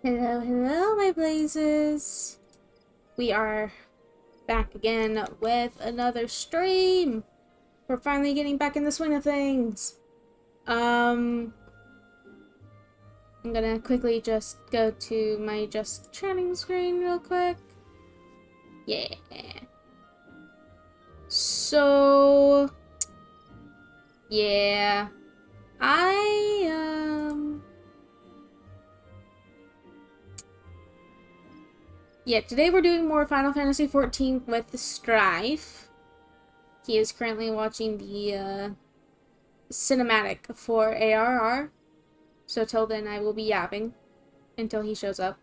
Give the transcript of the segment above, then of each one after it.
Hello, hello, my blazes. We are back again with another stream. We're finally getting back in the swing of things. I'm gonna quickly just go to my just chatting screen real quick. Yeah. So, yeah. Yeah, today we're doing more Final Fantasy XIV with the Strife. He is currently watching the cinematic for ARR. So till then I will be yapping until he shows up.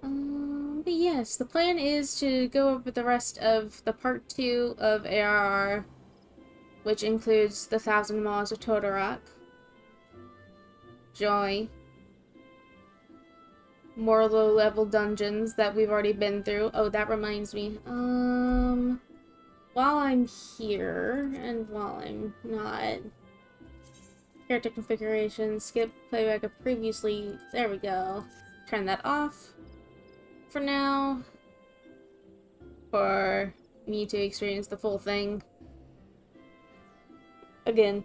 But yes, the plan is to go over the rest of the part 2 of ARR, which includes the 1,000 Maws of Todorok, Joy, more low-level dungeons that we've already been through. Oh, that reminds me. While I'm here, and while I'm not... Character configuration, skip playback of previously... There we go. Turn that off for now. For me to experience the full thing. Again.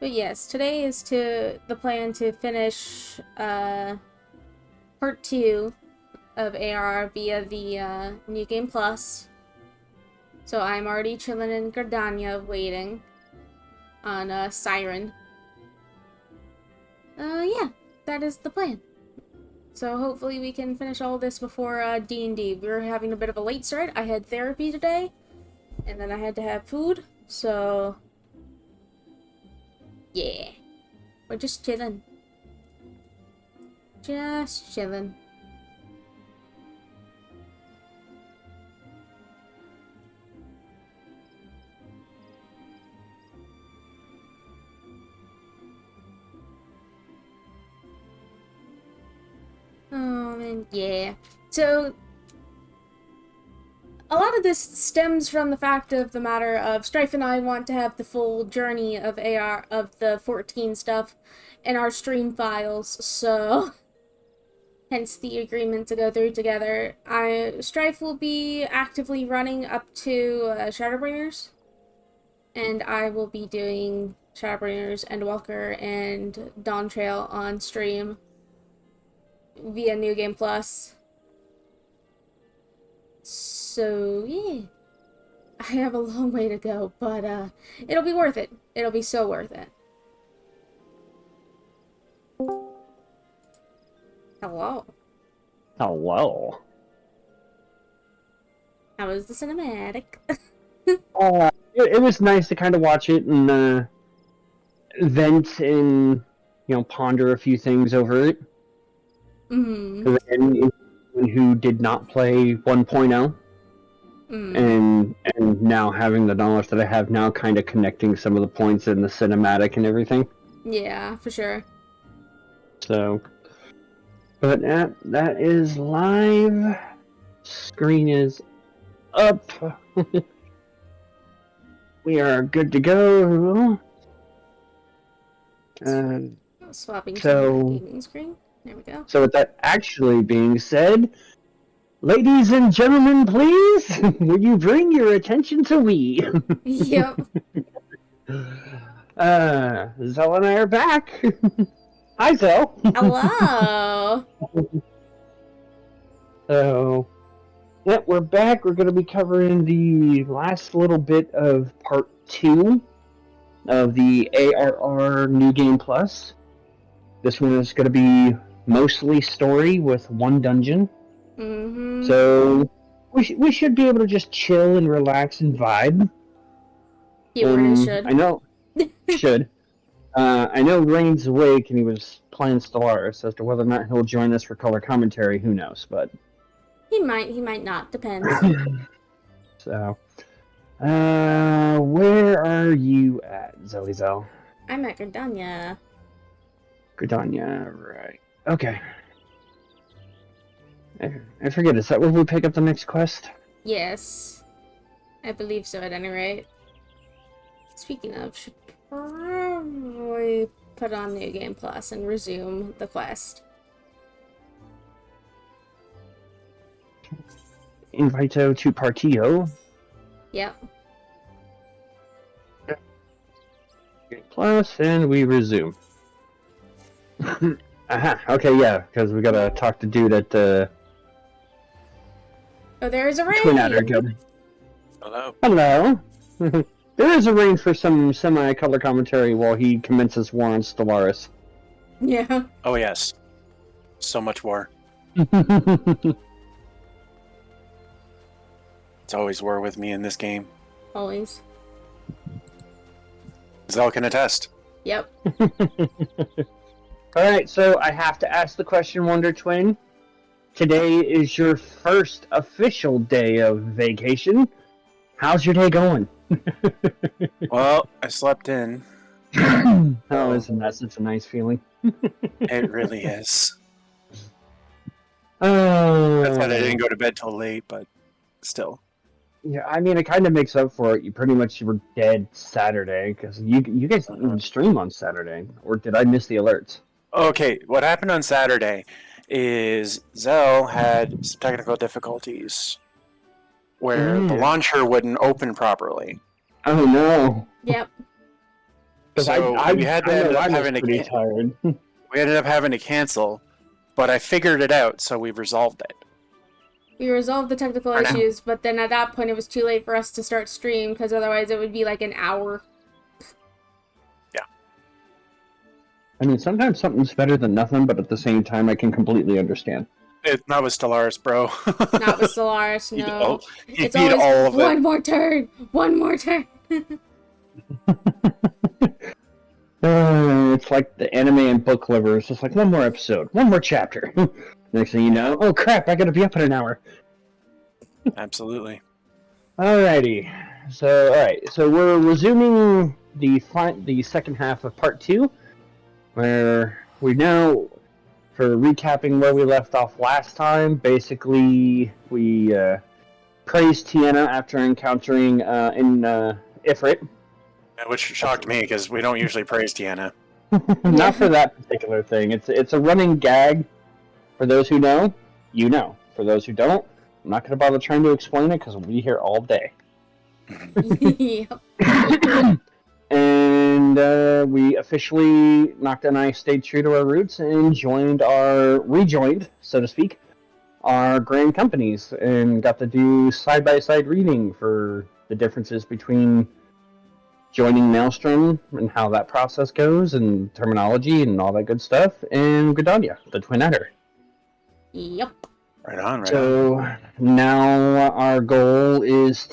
But yes, today is the plan to finish part 2 of ARR via the New Game Plus. So I'm already chilling in Gardania waiting on Siren. Yeah, that is the plan. So hopefully we can finish all this before D&D. We're having a bit of a late start. I had therapy today, and then I had to have food, so... Yeah. We're just chilling. Just chilling. And yeah. So, a lot of this stems from the fact of the matter of Strife and I want to have the full journey of AR of the 14 stuff in our stream files, so hence the agreement to go through together. Strife will be actively running up to Shadowbringers, and I will be doing Shadowbringers, Endwalker, and Dawn Trail on stream via New Game Plus. So, yeah. I have a long way to go, but it'll be worth it. It'll be so worth it. Hello. Hello. How was the cinematic? It was nice to kind of watch it and vent and, ponder a few things over it. Mm-hmm. And who did not play 1.0 and now having the knowledge that I have now, kind of connecting some of the points in the cinematic and everything. Yeah, for sure. So, but that is live. Screen is up. We are good to go. Swapping to So, the gaming screen. There we go. So with that actually being said, ladies and gentlemen, please, will you bring your attention to we? Yep. Zell and I are back. Hi, Zell. Hello. So, yeah, we're back. We're going to be covering the last little bit of part 2 of the ARR New Game Plus. This one is going to be mostly story with one dungeon. Mm-hmm. So we should be able to just chill and relax and vibe. Should. I know should. I know Rain's awake and he was playing Stellaris. As to whether or not he'll join us for color commentary, who knows? But he might not. Depends. So, where are you at, Zoe Zell? I'm at Gardania. Gardania, right? Okay. I forget. Is that where we pick up the next quest? Yes. I believe so, at any rate. Speaking of, should Probably put on New Game Plus and resume the quest. Invito to Partio. Yep. Plus, and we resume. Aha, okay, yeah, because we gotta talk to dude at the Oh, there's a Twin Adder raid! Guild. Hello. Hello. There is a range for some semi-color commentary while he commences war on Stellaris. Yeah. Oh yes. So much war. It's always war with me in this game. Always. Zell can attest. Yep. Alright, so I have to ask the question, Wonder Twin. Today is your first official day of vacation. How's your day going? Well, I slept in. Oh, isn't that such a nice feeling? It really is. Oh, That's why I didn't go to bed till late, but still. yeah, I mean, it kind of makes up for it. You pretty much were dead Saturday, because you guys didn't even stream on Saturday. Or did I miss the alerts? Okay, what happened on Saturday is Zell had some technical difficulties where the launcher wouldn't open properly. Oh, no. Yep. Because So we had to end up having pretty to tired. we ended up having to cancel, but I figured it out, so we resolved it. We resolved the technical For now. issues, but then at that point it was too late for us to start stream, because otherwise it would be like an hour. I mean, sometimes something's better than nothing, but at the same time, I can completely understand. Not with Stellaris, bro. Not with Solaris, You no. know, you It's need always all of it. one more turn! One more turn! It's like the anime and book lover. It's just like one more episode, one more chapter. Next thing you know, oh crap, I gotta be up in an hour. Absolutely. Alrighty. So, alright. So we're resuming the second half of part 2, where we now, for recapping where we left off last time, basically we praised Tiana after encountering in Ifrit. Which shocked me because we don't usually praise Tiana. Not for that particular thing. It's a running gag. For those who know, you know. For those who don't, I'm not going to bother trying to explain it because we'll be here all day. Yep. And we officially, Nocta and I stayed true to our roots and rejoined, so to speak, our grand companies and got to do side-by-side reading for the differences between joining Maelstrom and how that process goes and terminology and all that good stuff, and Gridania, the Twin Adder. Yep. Right on, right on. So now our goal is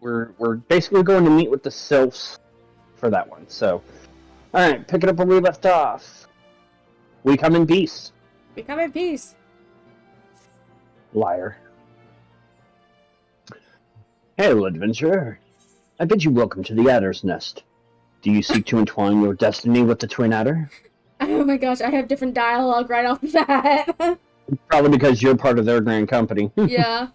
we're basically going to meet with the Sylphs for that one. So, all right, pick it up where we left off. We come in peace. We come in peace. Liar. Hail, adventurer. I bid you welcome to the Adder's Nest. Do you seek to entwine your destiny with the Twin Adder? Oh my gosh, I have different dialogue right off the bat. Probably because you're part of their grand company. Yeah.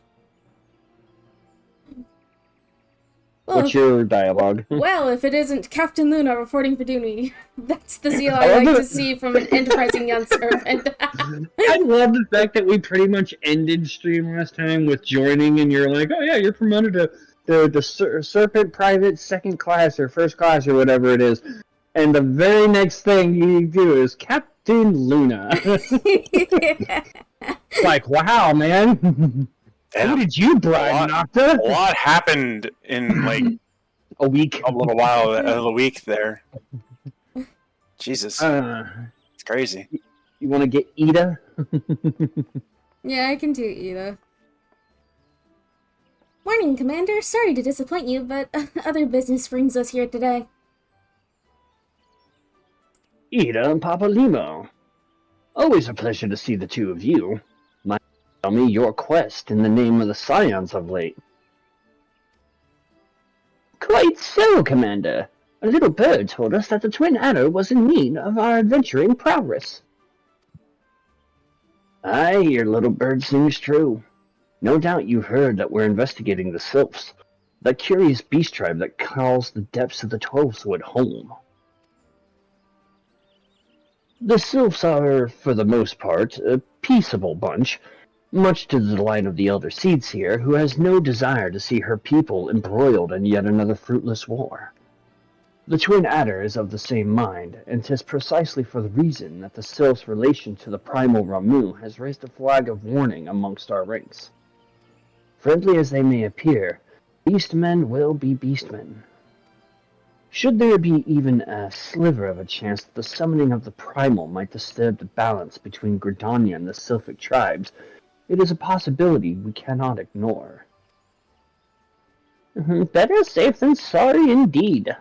Well, What's your dialogue? well, if it isn't Captain Luna reporting for duty, that's the zeal I like to see from an enterprising young servant. I love the fact that we pretty much ended stream last time with joining, and you're like, oh yeah, you're promoted to the Serpent Private Second Class or First Class or whatever it is. And the very next thing you do is Captain Luna. It's like, wow, man. Damn. Who did you bribe, Nocta? A lot happened in like A week. a little while, a week there. Jesus, it's crazy. You want to get Ida? Yeah, I can do either. Morning, Commander. Sorry to disappoint you, but other business brings us here today. Ida and Papa Limo. Always a pleasure to see the two of you. Tell me your quest in the name of the Scions of late. Quite so, Commander. A little bird told us that the Twin Adder was in need of our adventuring prowess. Aye, your little bird seems true. No doubt you heard that we're investigating the Sylphs. that curious beast tribe that calls the depths of the 12-wood home. The sylphs are, for the most part, a peaceable bunch, much to the delight of the elder seeds here, who has no desire to see her people embroiled in yet another fruitless war. The twin adder is of the same mind, and 'tis precisely for the reason that the sylph's relation to the primal Ramu has raised a flag of warning amongst our ranks. Friendly as they may appear, beastmen will be beastmen. Should there be even a sliver of a chance that the summoning of the primal might disturb the balance between Gridania and the sylphic tribes, it is a possibility we cannot ignore. Better safe than sorry indeed.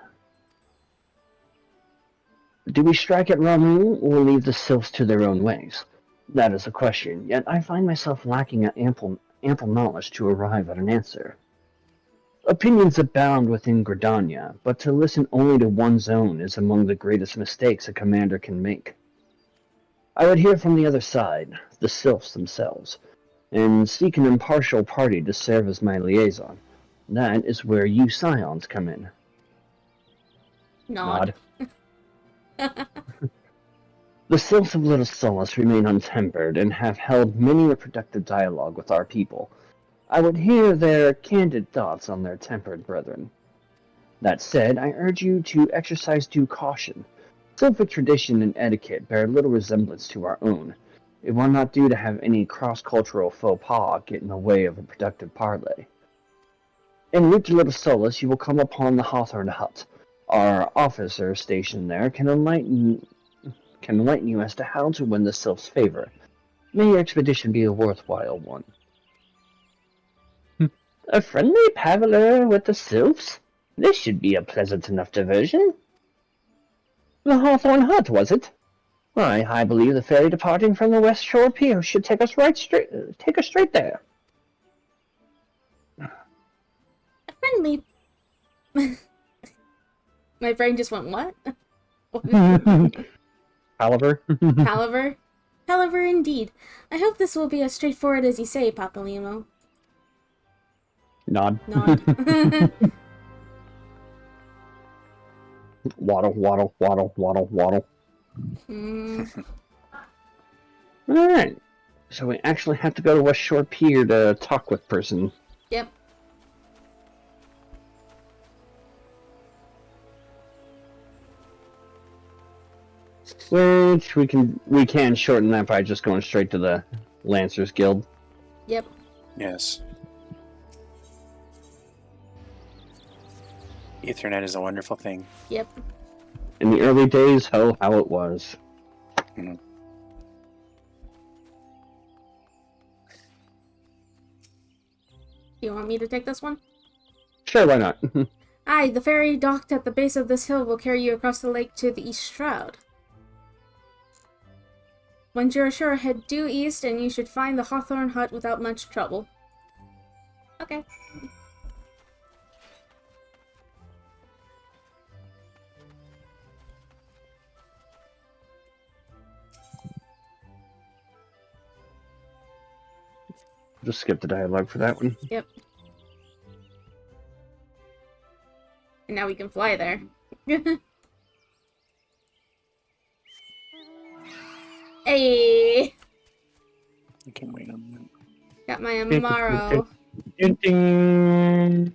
Do we strike at Ramu, or leave the sylphs to their own ways? That is the question, yet I find myself lacking ample knowledge to arrive at an answer. Opinions abound within Gridania, but to listen only to one's own is among the greatest mistakes a commander can make. I would hear from the other side, the sylphs themselves, and seek an impartial party to serve as my liaison. That is where you scions come in. Nod. The sylphs of Little Solace remain untempered and have held many a productive dialogue with our people. I would hear their candid thoughts on their tempered brethren. That said, I urge you to exercise due caution. Sylphic tradition and etiquette bear little resemblance to our own. It will not do to have any cross-cultural faux pas get in the way of a productive parley. En route to Little Solace, you will come upon the Hawthorne Hut. Our officer stationed there can enlighten you as to how to win the sylph's favor. May your expedition be a worthwhile one. A friendly paddler with the sylphs? This should be a pleasant enough diversion. The Hawthorne Hut, was it? Why, I believe the ferry departing from the West Shore Pier should take us straight there. A friendly... My brain just went, what? Palaver? Palaver? Palaver indeed. I hope this will be as straightforward as you say, Papa Limo. Nod. Nod. Waddle, waddle, waddle, waddle, waddle. Alright. So we actually have to go to West Shore Pier to talk with person. Yep. Which we can shorten that by just going straight to the Lancers Guild. Yep. Yes. Ethernet is a wonderful thing. Yep. In the early days, how it was. Mm. Do you want me to take this one? Sure, why not? Aye, the ferry docked at the base of this hill will carry you across the lake to the East Shroud. Once you're ashore, head due east and you should find the Hawthorne Hut without much trouble. Okay. Just skip the dialogue for that one. Yep. And now we can fly there. Hey! I can wait on that. Got my Amaro. Ding, ding.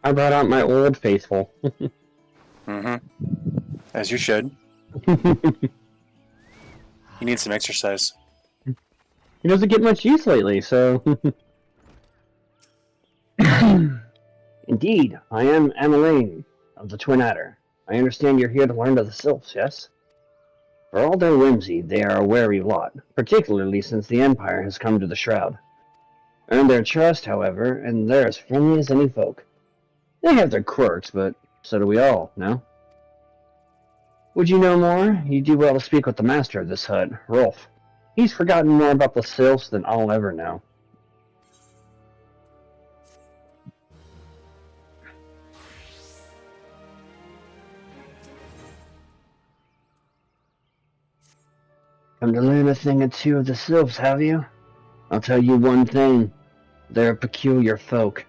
I brought out my old faithful. Mm-hmm. As you should. He needs some exercise. He doesn't get much use lately, so... Indeed, I am Emmeline of the Twin Adder. I understand you're here to learn of the sylphs, yes? For all their whimsy, they are a wary lot, particularly since the Empire has come to the Shroud. Earn their trust, however, and they're as friendly as any folk. They have their quirks, but so do we all, no? Would you know more? You do well to speak with the master of this hut, Rolf. He's forgotten more about the sylphs than I'll ever know. Come to learn a thing or two of the sylphs, have you? I'll tell you one thing. They're a peculiar folk.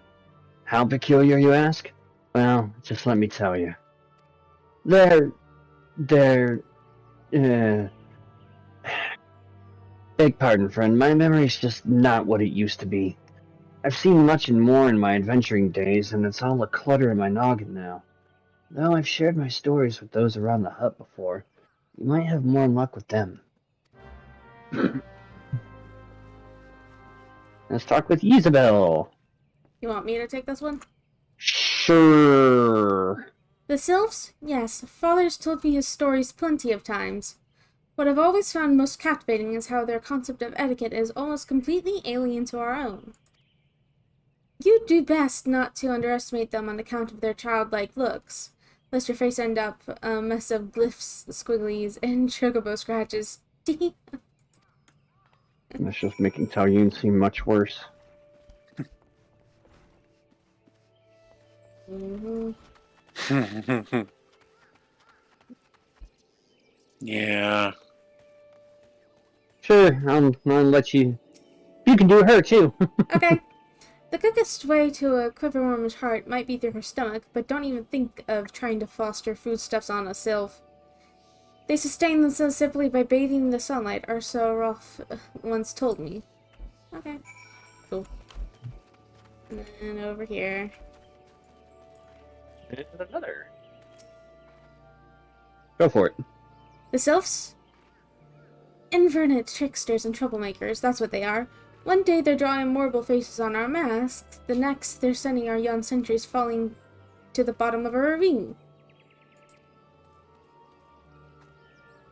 How peculiar, you ask? Well, just let me tell you. They're, uh... Beg pardon, friend. My memory's just not what it used to be. I've seen much and more in my adventuring days, and it's all a clutter in my noggin now. Though I've shared my stories with those around the hut before, you might have more luck with them. Let's talk with Isabel. You want me to take this one? Sure. The sylphs? Yes, father's told me his stories plenty of times. What I've always found most captivating is how their concept of etiquette is almost completely alien to our own. You do best not to underestimate them on account of their childlike looks, lest your face end up a mess of glyphs, squigglies, and chocobo scratches. That's just making Talyun seem much worse. Yeah. Sure, I'll let you... You can do her, too. Okay. The quickest way to a quiverworm's heart might be through her stomach, but don't even think of trying to foster foodstuffs on a sylph. They sustain themselves simply by bathing in the sunlight, or so Rolf once told me. Okay. Cool. And then over here. And another. Go for it. The sylphs? Invernet tricksters and troublemakers, that's what they are. One day they're drawing morbid faces on our masks, the next they're sending our young sentries falling to the bottom of a ravine.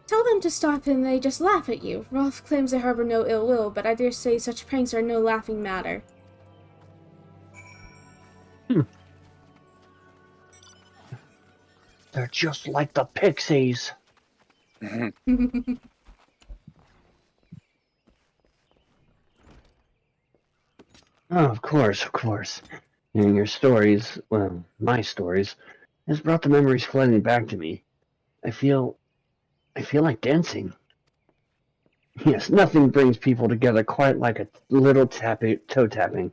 Tell them to stop and they just laugh at you. Rolf claims they harbor no ill will, but I dare say such pranks are no laughing matter. They're just like the pixies. Oh, of course. And your stories, well, my stories, has brought the memories flooding back to me. I feel like dancing. Yes, nothing brings people together quite like a little toe tapping.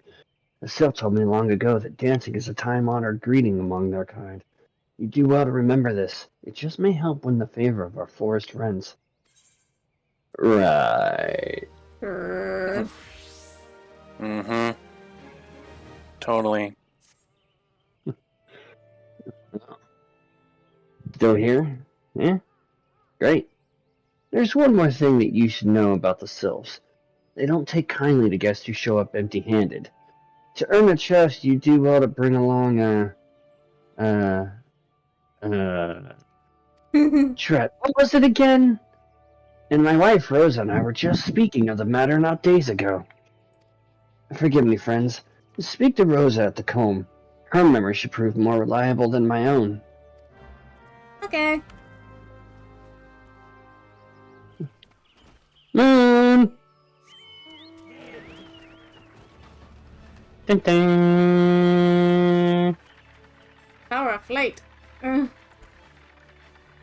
The sylph told me long ago that dancing is a time-honored greeting among their kind. You do well to remember this. It just may help win the favor of our forest friends. Right. Mm-hmm. Totally. Still here? Yeah? Great. There's one more thing that you should know about the sylphs. They don't take kindly to guests who show up empty-handed. To earn their trust, you do well to bring along Tret. What was it again? And my wife Rosa and I were just speaking of the matter not days ago. Forgive me, friends. Speak to Rosa at the comb. Her memory should prove more reliable than my own. Okay. Moon! Dun dun. Power of flight.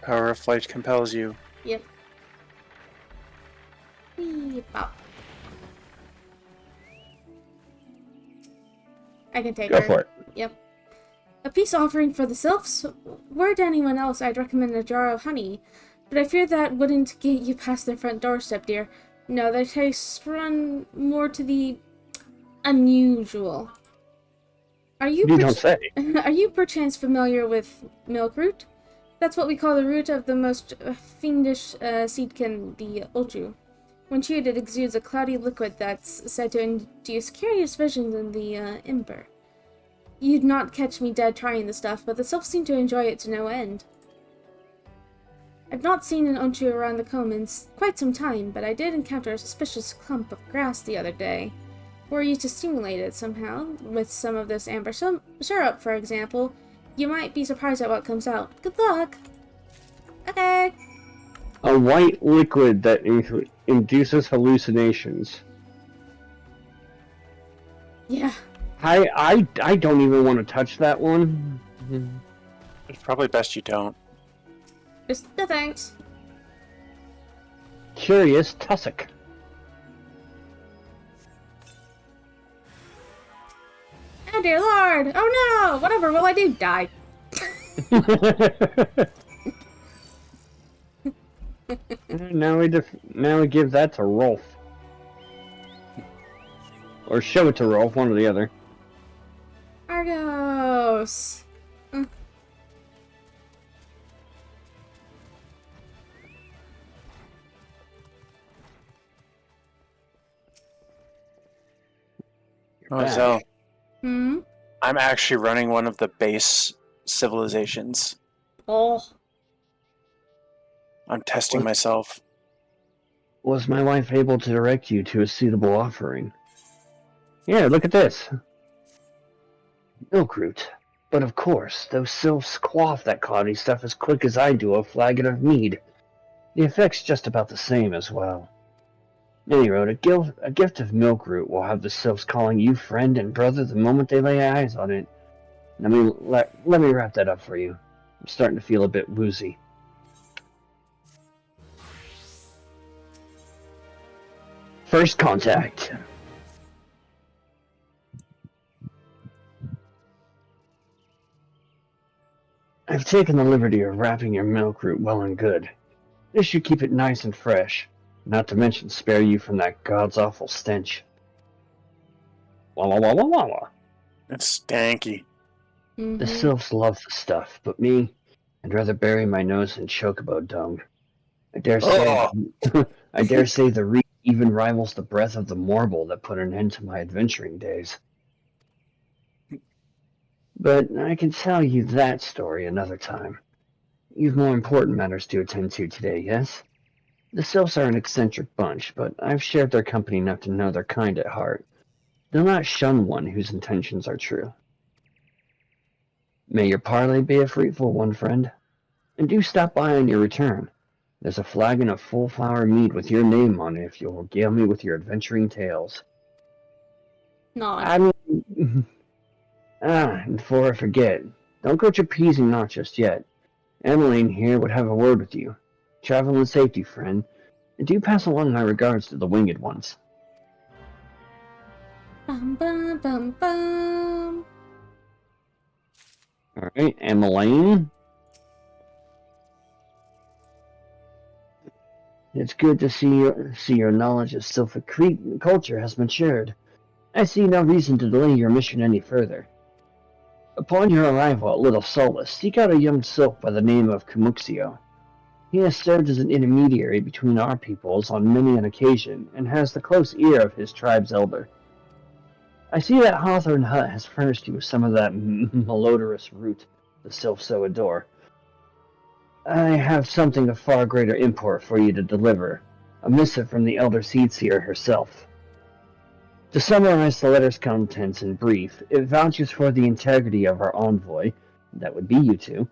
Power of flight compels you. Yep. Wee pop. I can take her. Go for it. Yep. A peace offering for the sylphs? Were to anyone else, I'd recommend a jar of honey, but I fear that wouldn't get you past their front doorstep, dear. No, their tastes run more to the unusual. Are you don't say. Are you perchance familiar with milk root? That's what we call the root of the most fiendish seedkin, the ulchu. When chewed, it exudes a cloudy liquid that's said to induce curious visions in the ember. You'd not catch me dead trying the stuff, but the sylphs seem to enjoy it to no end. I've not seen an ulchu around the comb in quite some time, but I did encounter a suspicious clump of grass the other day. Were you to stimulate it somehow, with some of this amber syrup, for example, you might be surprised at what comes out. Good luck! Okay! A white liquid that induces hallucinations. Yeah. I don't even want to touch that one. It's probably best you don't. Just no thanks. curious tussock. Oh dear lord! Oh no! Whatever will I do? Die. now we give that to Rolf. Or show it to Rolf, one or the other. Argos! Oh, Zell. Hmm? I'm actually running one of the base civilizations. Oh. I'm testing myself. Was my wife able to direct you to a suitable offering? Here, look at this. Milk root. But of course, those sylphs quaff that cloudy stuff as quick as I do a flagon of mead. The effect's just about the same as well. Any road, a gift of milk root will have the sylphs calling you friend and brother the moment they lay eyes on it. Let me wrap that up for you. I'm starting to feel a bit woozy. First contact. I've taken the liberty of wrapping your milk root well and good. This should keep it nice and fresh, not to mention spare you from that god's awful stench. Walla walla walla. It's stanky. The sylphs love the stuff, but me, I'd rather bury my nose in chocobo dung. I dare say the reek even rivals the breath of the morble that put an end to my adventuring days. But I can tell you that story another time. You've more important matters to attend to today, yes? The sylphs are an eccentric bunch, but I've shared their company enough to know they're kind at heart. They'll not shun one whose intentions are true. May your parley be a fruitful one, friend. And do stop by on your return. There's a flagon of full flower mead with your name on it if you'll regale me with your adventuring tales. Nod. I mean... and before I forget, don't go trapezing not just yet. Emmeline here would have a word with you. Travel in safety, friend, and do pass along my regards to the winged ones. Bum bum bum bum. Alright, Emmeline. It's good to see your knowledge of Sylphic culture has matured. I see no reason to delay your mission any further. Upon your arrival at Little Solace, seek out a young sylph by the name of Kumuxio. He has served as an intermediary between our peoples on many an occasion, and has the close ear of his tribe's elder. I see that Hawthorne Hut has furnished you with some of that malodorous root the sylphs so adore. I have something of far greater import for you to deliver, a missive from the Elder Seedseer herself. To summarize the letter's contents in brief, it vouches for the integrity of our envoy, that would be you two,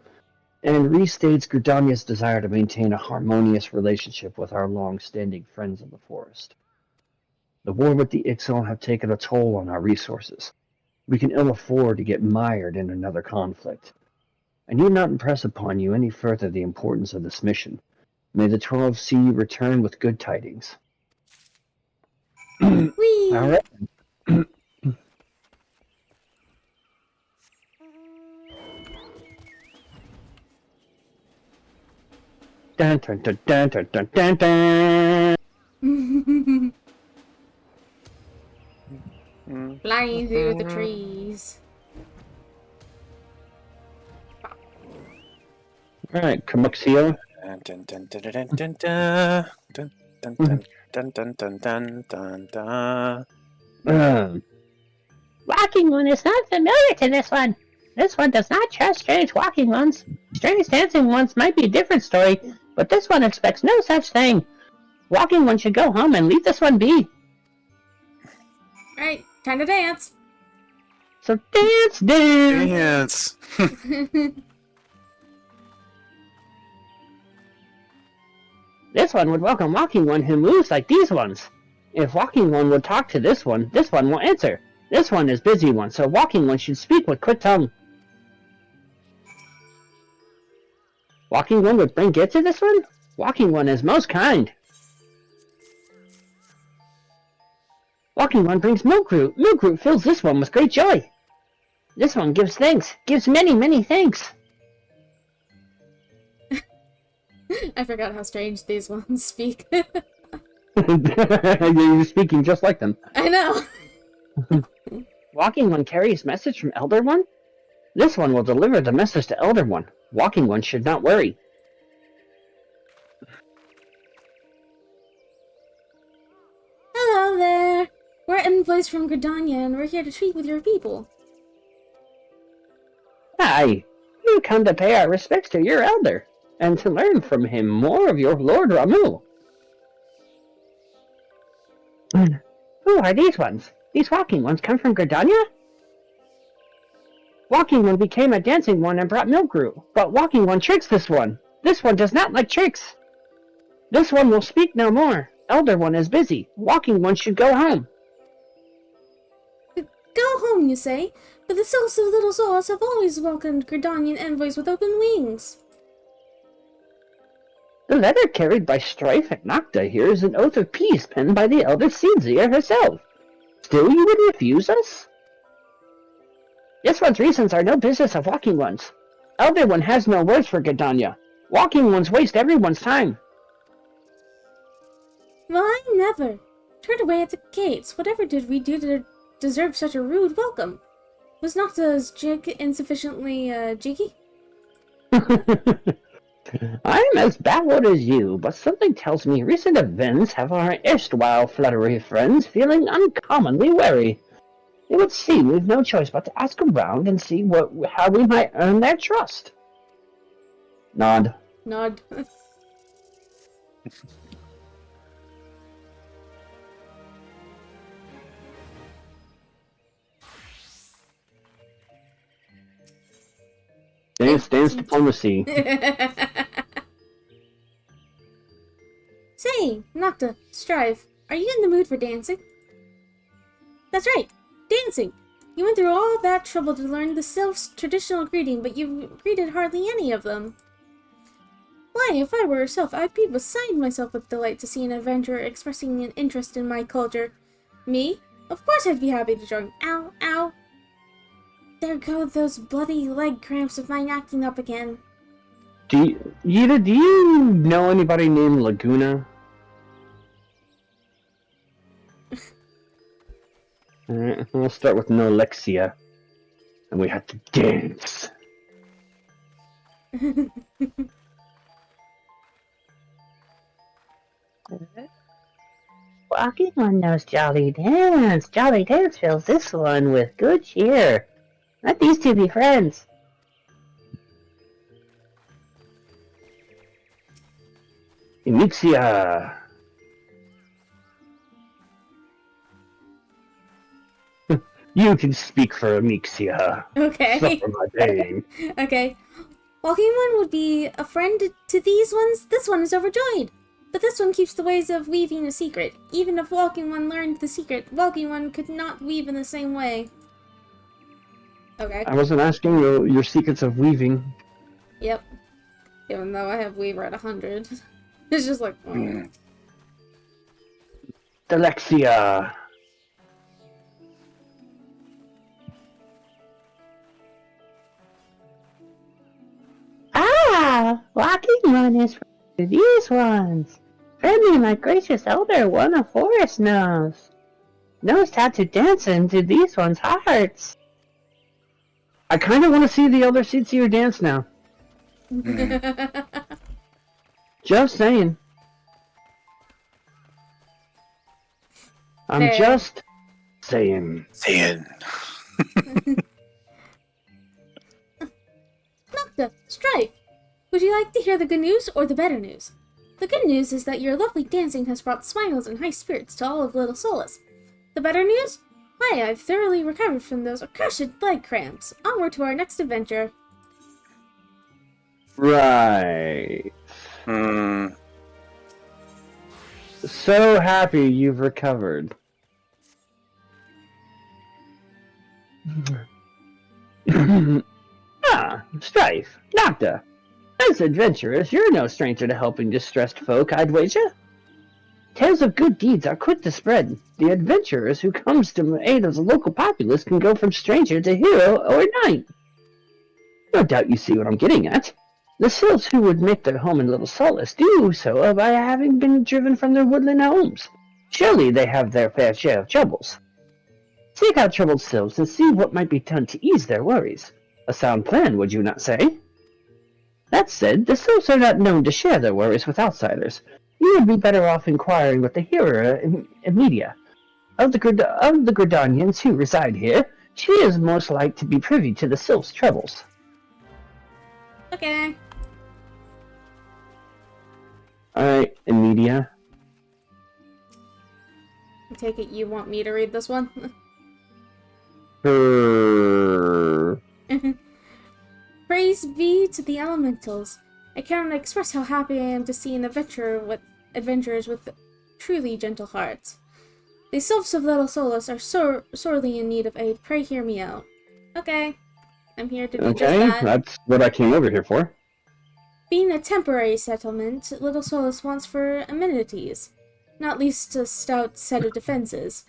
and restates Gridania's desire to maintain a harmonious relationship with our long-standing friends of the forest. The war with the Ixal have taken a toll on our resources. We can ill afford to get mired in another conflict. I need not impress upon you any further the importance of this mission. May the 12 see you return with good tidings. Whee! All right. Dun, dun, dun, dun, dun, dun, dun, dun. Flying through the trees. All right, Kumuxio. Dun, dun, dun, dun, dun, dun, dun, dun, dun, dun, dun, dun, dun, dun, dun. Walking One is not familiar to this one. This one does not trust strange walking ones. Strange dancing ones might be a different story, but this one expects no such thing. Walking One should go home and leave this one be. Right, time to dance. So dance, dance. Dance. This one would welcome Walking One who moves like these ones. If Walking One would talk to this one will answer. This one is busy one, so Walking One should speak with quick tongue. Walking One would bring gifts to this one? Walking One is most kind. Walking one brings milk root. Milk root fills this one with great joy. This one gives thanks. Gives many, many thanks. I forgot how strange these ones speak. You're speaking just like them. I know. Walking one carries message from Elder One. This one will deliver the message to Elder One. Walking one should not worry. Hello there. We're envoys from Gridania, and we're here to treat with your people. Hi. You come to pay our respects to your elder, and to learn from him more of your Lord Ramu. Who are these ones? These walking ones come from Gridania? Walking one became a dancing one and brought milk root, but walking one tricks this one. This one does not like tricks. This one will speak no more. Elder one is busy. Walking one should go home. Go home, you say? But the souls of little souls have always welcomed Gridanian envoys with open wings. The letter carried by Strife at Nocta here is an oath of peace penned by the elder Seedzia herself. Still you would refuse us? This one's reasons are no business of Walking One's. Elder One has no words for Gridania. Walking Ones waste everyone's time. Well, I never. Turned away at the gates. Whatever did we do to deserve such a rude welcome? Was Nocta's jig insufficiently, jiggy? I'm as baffled as you, but something tells me recent events have our erstwhile fluttery friends feeling uncommonly wary. It would seem we've no choice but to ask around and see how we might earn their trust. Nod. Nod. Dance diplomacy. Say, Nocta, Strive, are you in the mood for dancing? That's right, dancing! You went through all that trouble to learn the Sylph's traditional greeting, but you greeted hardly any of them. Why, if I were a Sylph, I'd be beside myself with delight to see an adventurer expressing an interest in my culture. Me? Of course I'd be happy to join. Ow, ow. There go those bloody leg cramps of mine acting up again. Do you know anybody named Laguna? Alright, we'll start with Nolexia. And we have to dance. Walking One knows Jolly Dance. Jolly Dance fills this one with good cheer. Let these two be friends. Emixia! You can speak for Emixia. Okay. Suffer my pain. Okay. Walking One would be a friend to these ones. This one is overjoyed. But this one keeps the ways of weaving a secret. Even if Walking One learned the secret, Walking One could not weave in the same way. Okay. I wasn't asking your secrets of weaving. Yep. Even though I have Weaver at 100. It's just like... Alexia! Ah! Walking One is for these ones. Friendly my gracious elder one of forest knows. Knows how to dance into these ones' hearts. I kind of want to see the elder Seedzier dance now. Just saying. I'm Fair. just saying. Nocta, Strife! Would you like to hear the good news or the better news? The good news is that your lovely dancing has brought smiles and high spirits to all of Little Solus. The better news? Why, I've thoroughly recovered from those accursed leg cramps. Onward to our next adventure. Right. So happy you've recovered. Strife, Nocta. As adventurers, you're no stranger to helping distressed folk, I'd wager. Tales of good deeds are quick to spread. The adventurers who comes to aid of the local populace can go from stranger to hero overnight. No doubt you see what I'm getting at. The sylphs who would make their home in Little Solace do so by having been driven from their woodland homes. Surely they have their fair share of troubles. Seek out troubled sylphs and see what might be done to ease their worries. A sound plan, would you not say? That said, the sylphs are not known to share their worries with outsiders. You would be better off inquiring with the hero Emilia. Of the Gridanians who reside here, she is most like to be privy to the sylphs' troubles. Okay. Alright, Emilia. I take it you want me to read this one? Praise be to the elementals. I cannot express how happy I am to see an adventurers with truly gentle hearts. The sylphs of Little Solace are sorely in need of aid. Pray hear me out. Okay. I'm here to do just that. That's what I came over here for. Being a temporary settlement, Little Solace wants for amenities, not least a stout set of defenses.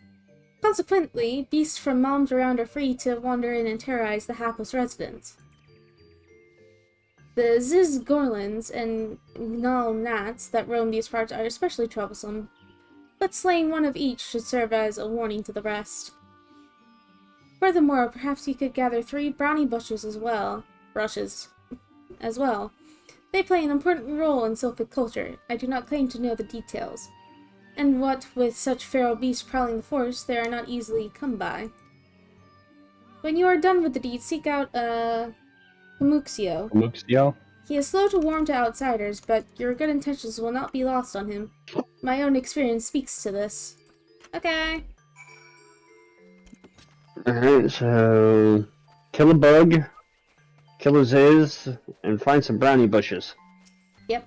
Consequently, beasts from moms around are free to wander in and terrorize the hapless residents. The Ziz Gorlins and Gnal Gnats that roam these parts are especially troublesome, but slaying one of each should serve as a warning to the rest. Furthermore, perhaps you could gather 3 brownie bushes as well. They play an important role in Sylphic culture. I do not claim to know the details. And what with such feral beasts prowling the forest, they are not easily come by. When you are done with the deed, seek out, Pamuxio. Pamuxio? He is slow to warm to outsiders, but your good intentions will not be lost on him. My own experience speaks to this. Okay. Alright, so... kill a bug, kill a Ziz, and find some brownie bushes. Yep.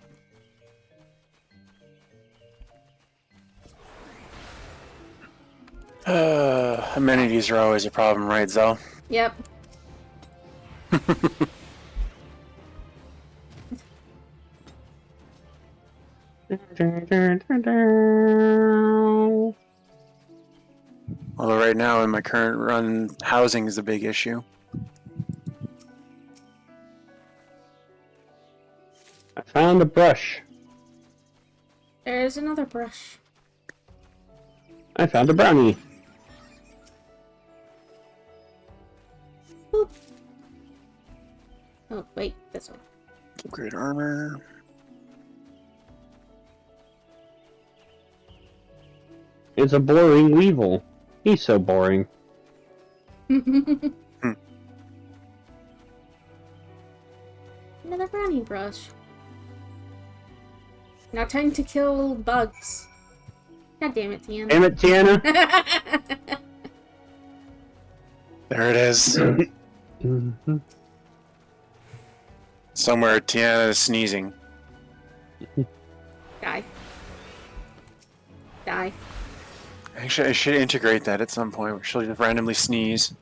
Amenities are always a problem, right, Zell? Yep. Although right now in my current run, housing is a big issue. I found a brush. There's another brush. I found a brownie. Boop. Oh, wait, this one. Upgrade armor. It's a boring weevil. He's so boring. Another brownie brush. Now time to kill bugs. God damn it, Tiana. Damn it, Tiana! There it is. Somewhere Tiana is sneezing. Die. Die. Actually, I should integrate that at some point where she'll just randomly sneeze.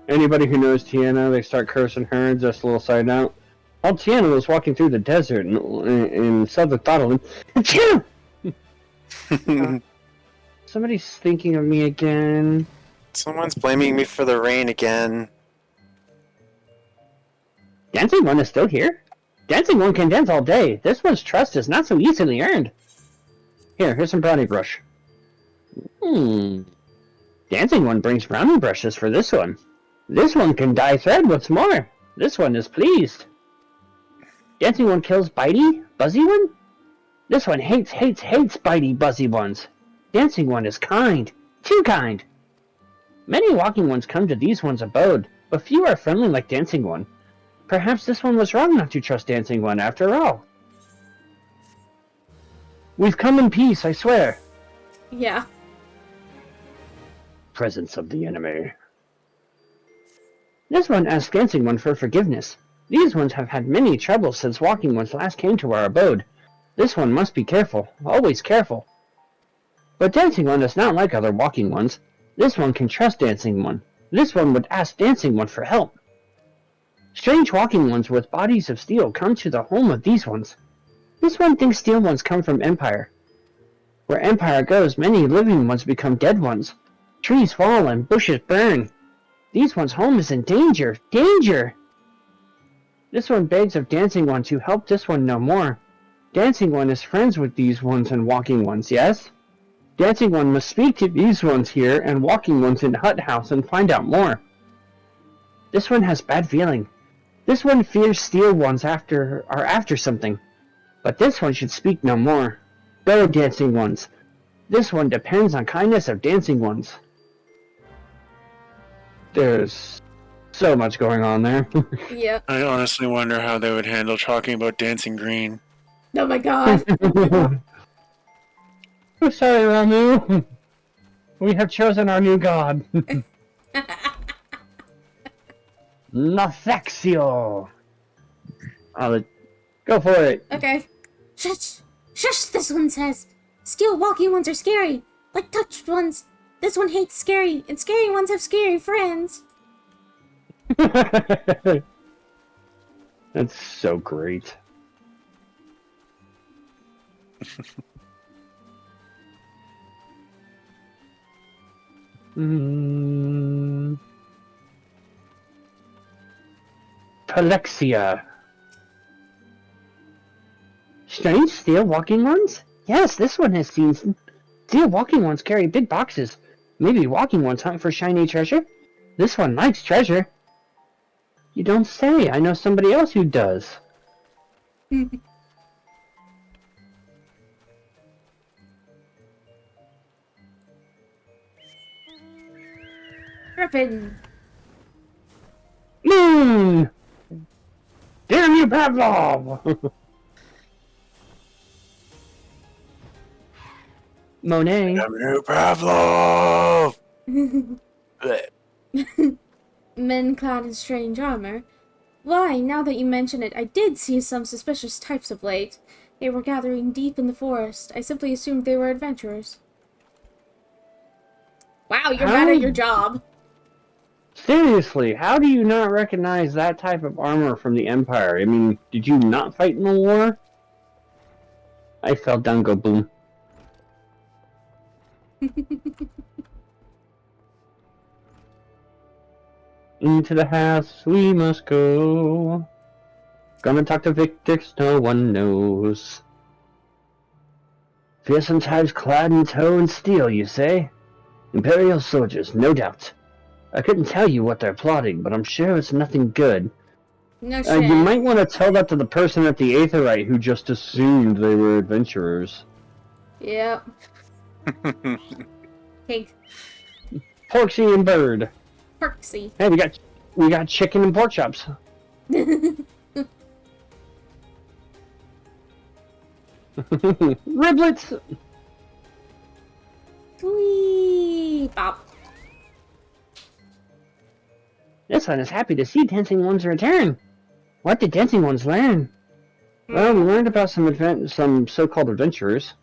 Anybody who knows Tiana, they start cursing her. Just a little side note. While Tiana was walking through the desert and Southern Thottle, Tiana! Somebody's thinking of me again. Someone's blaming me for the rain again. Dancing One is still here? Dancing One can dance all day. This one's trust is not so easily earned. Here's some brownie brush. Dancing One brings brownie brushes for this one. This one can dye thread, what's more. This one is pleased. Dancing One kills bitey, buzzy one? This one hates bitey, buzzy ones. Dancing One is kind. Too kind. Many walking ones come to these one's abode, but few are friendly like Dancing One. Perhaps this one was wrong not to trust Dancing One after all. We've come in peace, I swear. Yeah. Presence of the enemy. This one asks Dancing One for forgiveness. These ones have had many troubles since Walking Ones last came to our abode. This one must be careful, always careful. But Dancing One is not like other Walking Ones. This one can trust Dancing One. This one would ask Dancing One for help. Strange walking ones with bodies of steel come to the home of these ones. This one thinks steel ones come from Empire. Where Empire goes, many living ones become dead ones. Trees fall and bushes burn. These ones' home is in danger. Danger! This one begs of Dancing One to help this one know more. Dancing One is friends with these ones and walking ones, yes? Dancing One must speak to these ones here and walking ones in Hut House and find out more. This one has bad feeling. This one fears steel ones are after something. But this one should speak no more. Go, Dancing Ones. This one depends on kindness of Dancing Ones. There's so much going on there. Yep. I honestly wonder how they would handle talking about dancing green. Oh my god. Oh, sorry, Ramu. We have chosen our new god. Nafexio. Go for it. Okay. Shush! Shush, this one says. Steel walking ones are scary. Like touched ones. This one hates scary, and scary ones have scary friends. That's so great. Alexia. Strange steel walking ones? Yes, this one has seen steel walking ones carry big boxes. Maybe walking ones hunt for shiny treasure? This one likes treasure. You don't say. I know somebody else who does. Griffin. Moon! Damn you, Pavlov! Monet. Pavlov! Men clad in strange armor. Why, now that you mention it, I did see some suspicious types of late. They were gathering deep in the forest. I simply assumed they were adventurers. Wow, you're bad at your job. Seriously, how do you not recognize that type of armor from the Empire? I mean, did you not fight in the war? I fell down, go boom. Into the house we must go. Gonna talk to Victor, no one knows. Fearsome types clad in tow and steel, you say? Imperial soldiers, no doubt. I couldn't tell you what they're plotting, but I'm sure it's nothing good. No shit. You might want to tell that to the person at the Aetherite who just assumed they were adventurers. Yep. Pig. Porksy and Bird. Porksy. Hey, we got chicken and pork chops. Riblets. Whee! Bop. This one is happy to see Dancing Ones return. What did Dancing Ones learn? Well, we learned about some so-called adventurers.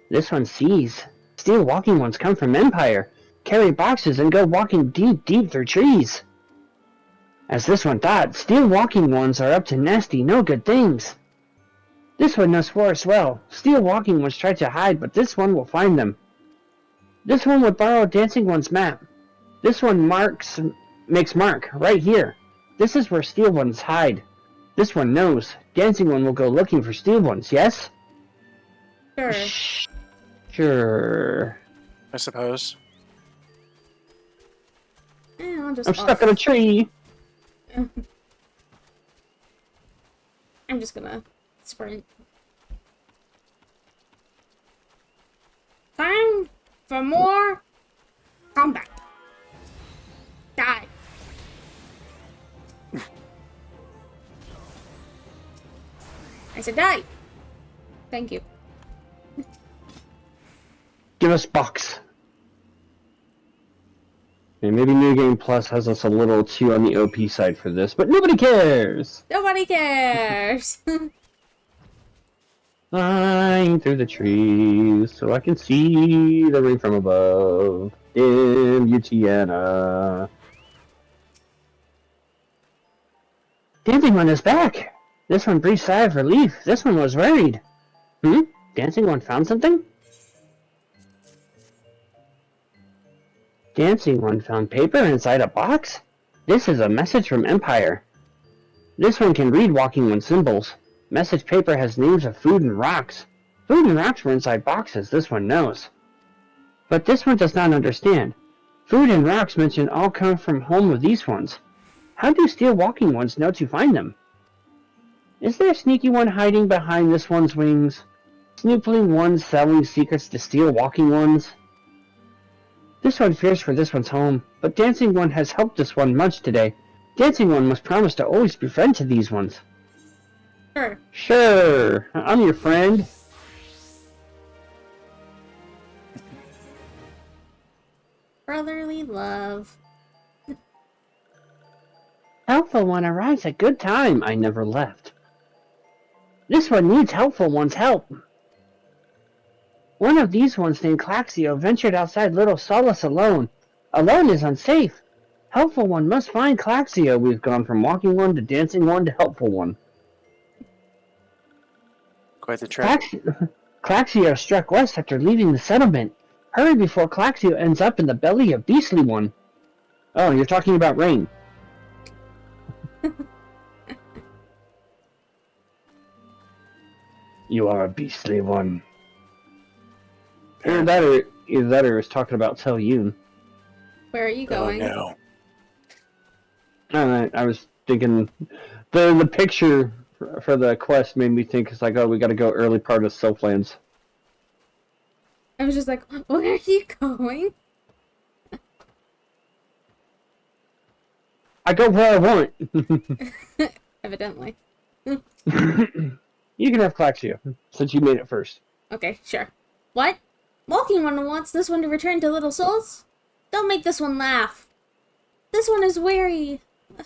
This one sees. Steel walking ones come from Empire, carry boxes, and go walking deep, deep through trees. As this one thought, steel walking ones are up to nasty, no good things. This one knows forest well. Steel walking ones try to hide, but this one will find them. This one would borrow Dancing One's map. This one makes mark, right here. This is where steel ones hide. This one knows. Dancing One will go looking for steel ones, yes? Sure. Sure. I suppose. I'm stuck in a tree. I'm just gonna sprint. Time for more combat. Die. I said die. Thank you. Give us box. Okay, maybe New Game Plus has us a little too on the OP side for this, but nobody cares! Nobody cares. Flying through the trees so I can see the rain from above. Dim, Utiana. Dancing one is back! This one breathed sigh of relief. This one was worried. Dancing one found something? Dancing one found paper inside a box? This is a message from Empire. This one can read Walking One symbols. Message paper has names of food and rocks. Food and rocks were inside boxes, this one knows. But this one does not understand. Food and rocks mentioned all come from home of these ones. How do Steel Walking Ones know to find them? Is there a sneaky one hiding behind this one's wings? Snoopling ones selling secrets to Steel Walking Ones? This one fears for this one's home, but Dancing One has helped this one much today. Dancing One must promise to always be friend to these ones. Sure. Sure, I'm your friend. Brotherly love. Helpful One arrives at good time. I never left. This one needs Helpful One's help. One of these ones named Claxio ventured outside Little Solace alone. Alone is unsafe. Helpful One must find Claxio. We've gone from Walking One to Dancing One to Helpful One. Quite the trip. Claxio struck west after leaving the settlement. Hurry before Claxio ends up in the belly of Beastly One. Oh, you're talking about Rain. You are a Beastly One. Either that or is talking about Tell Yoon. Where are you going? Oh no. I was thinking the picture for the quest made me think it's like, oh, we got to go early part of Southlands. I was just like, where are you going? I go where I want. Evidently. You can have Claxio since you made it first. Okay, sure. What? Walking One wants this one to return to Little Souls? Don't make this one laugh. This one is weary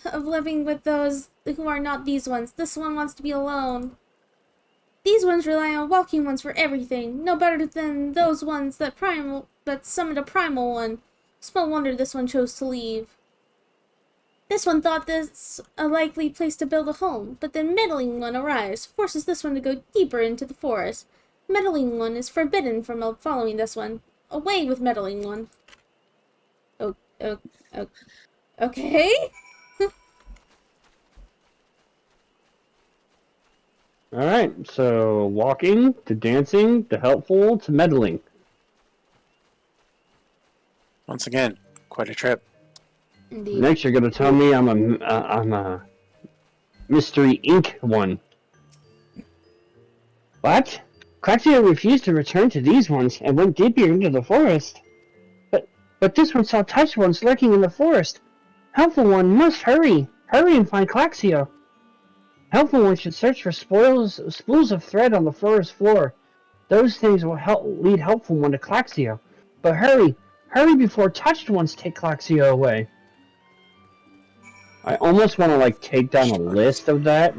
of living with those who are not these ones. This one wants to be alone. These ones rely on Walking Ones for everything, no better than those ones that summoned a Primal One. Small wonder this one chose to leave. This one thought this a likely place to build a home, but then Meddling One arrives, forces this one to go deeper into the forest. Meddling One is forbidden from following this one. Away with Meddling One. Okay? Alright, so walking to dancing to helpful to meddling. Once again, quite a trip. Indeed. Next, you're gonna tell me I'm a Mystery Ink one. What? Claxio refused to return to these ones and went deeper into the forest. But this one saw touched ones lurking in the forest. Helpful One must hurry. Hurry and find Claxio. Helpful One should search for spools of thread on the forest floor. Those things will lead Helpful One to Claxio. But hurry before touched ones take Claxio away. I almost want to take down a list of that.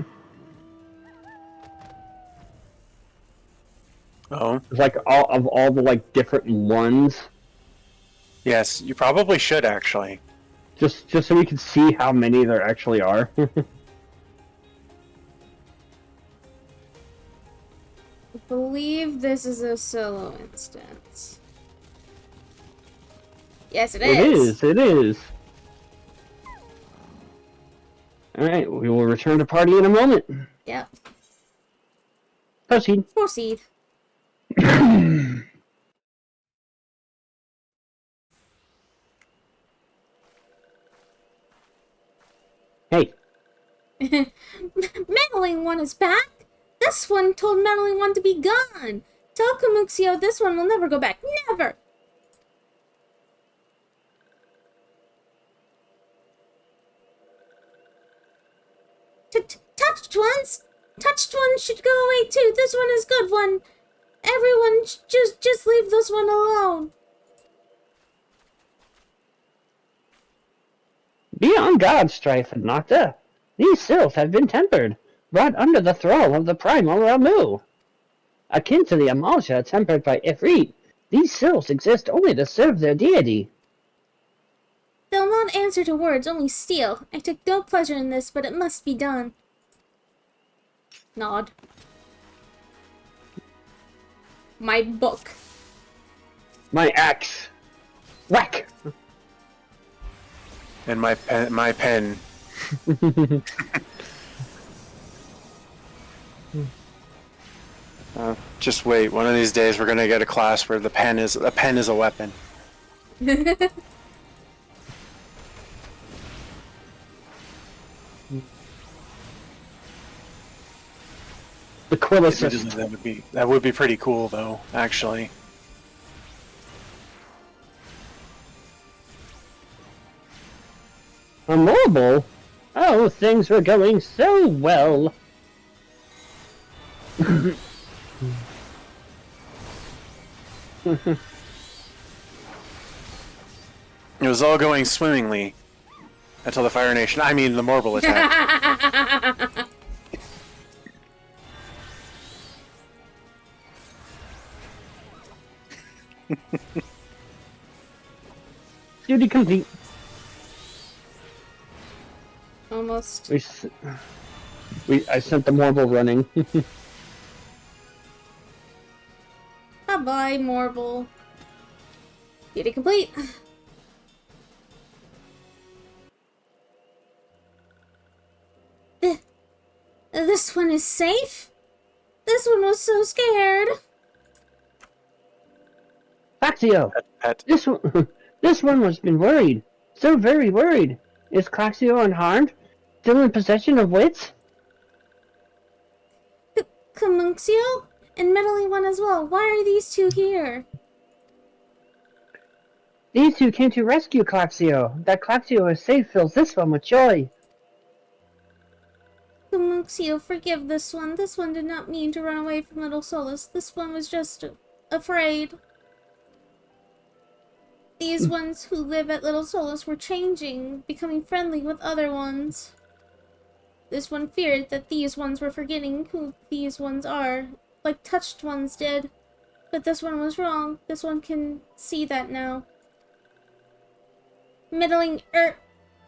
Oh. All the different ones. Yes, you probably should actually. Just so we can see how many there actually are. I believe this is a solo instance. Yes, it is. It is. Alright, we will return to party in a moment. Yep. Proceed. Proceed. Hey. Meddling One is back? This one told Meddling One to be gone. Tell Kamuxio this one will never go back. Never! Touched ones? Touched ones should go away too. This one is good one. Everyone just leave this one alone. Be on guard, Strife and Nocta. These seals have been tempered, brought under the thrall of the primal Ramu. Akin to the Amalja tempered by Ifrit, these seals exist only to serve their deity. They'll not answer to words, only steal. I took no pleasure in this, but it must be done. Nod. My book. My axe. Whack! And my pen. Just wait. One of these days, we're gonna get a class where a pen is a weapon. The quill assist. That would be pretty cool, though. Actually. A marble? Oh, things were going so well. It was all going swimmingly until the Fire Nation. I mean, the Morble attacked. Duty complete. Almost. I sent the marble running. Bye-bye, Morble. Duty complete. This one is safe? This one was so scared. Claxio! Pet. This one has been worried. So very worried. Is Claxio unharmed? Still in possession of wits? Camunxio? And Meddling One as well. Why are these two here? These two came to rescue Claxio. That Claxio is safe fills this one with joy. Camunxio, forgive this one. This one did not mean to run away from Little Solus. This one was just afraid. These ones who live at Little Solus were changing, becoming friendly with other ones. This one feared that these ones were forgetting who these ones are, like touched ones did. But this one was wrong. This one can see that now. Middling,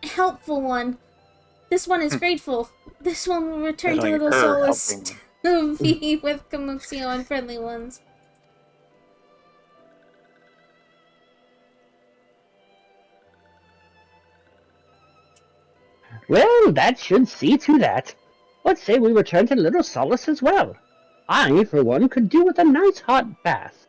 helpful one. This one is grateful. This one will return to Little Solus to be with Camuxio and friendly ones. Well, that should see to that. Let's say we return to Little Solus as well. I, for one, could do with a nice hot bath.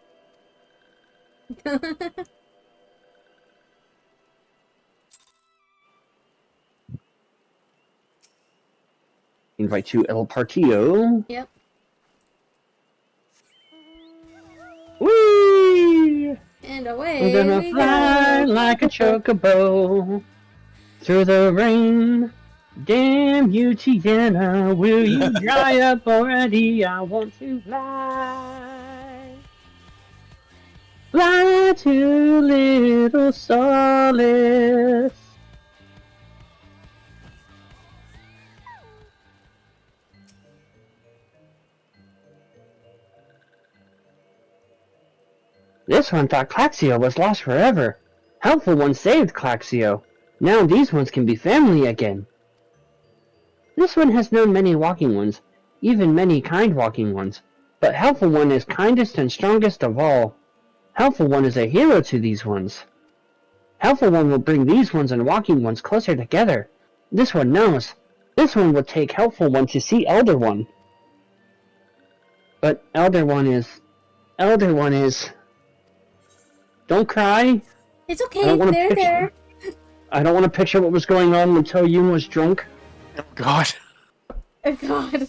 Invite to El Partido. Yep. Whee! And away I'm gonna we fly go. like a chocobo through the rain. Damn you, Tiana, will you dry up already? I want to fly. Fly to Little Solace. This one thought Claxio was lost forever. Helpful One saved Claxio. Now these ones can be family again. This one has known many walking ones, even many kind walking ones. But Helpful One is kindest and strongest of all. Helpful One is a hero to these ones. Helpful One will bring these ones and walking ones closer together. This one knows. This one will take Helpful One to see Elder One. But Elder One is... Don't cry. It's okay, they're there. I don't want to picture what was going on until Yoon was drunk. Oh God. Oh God.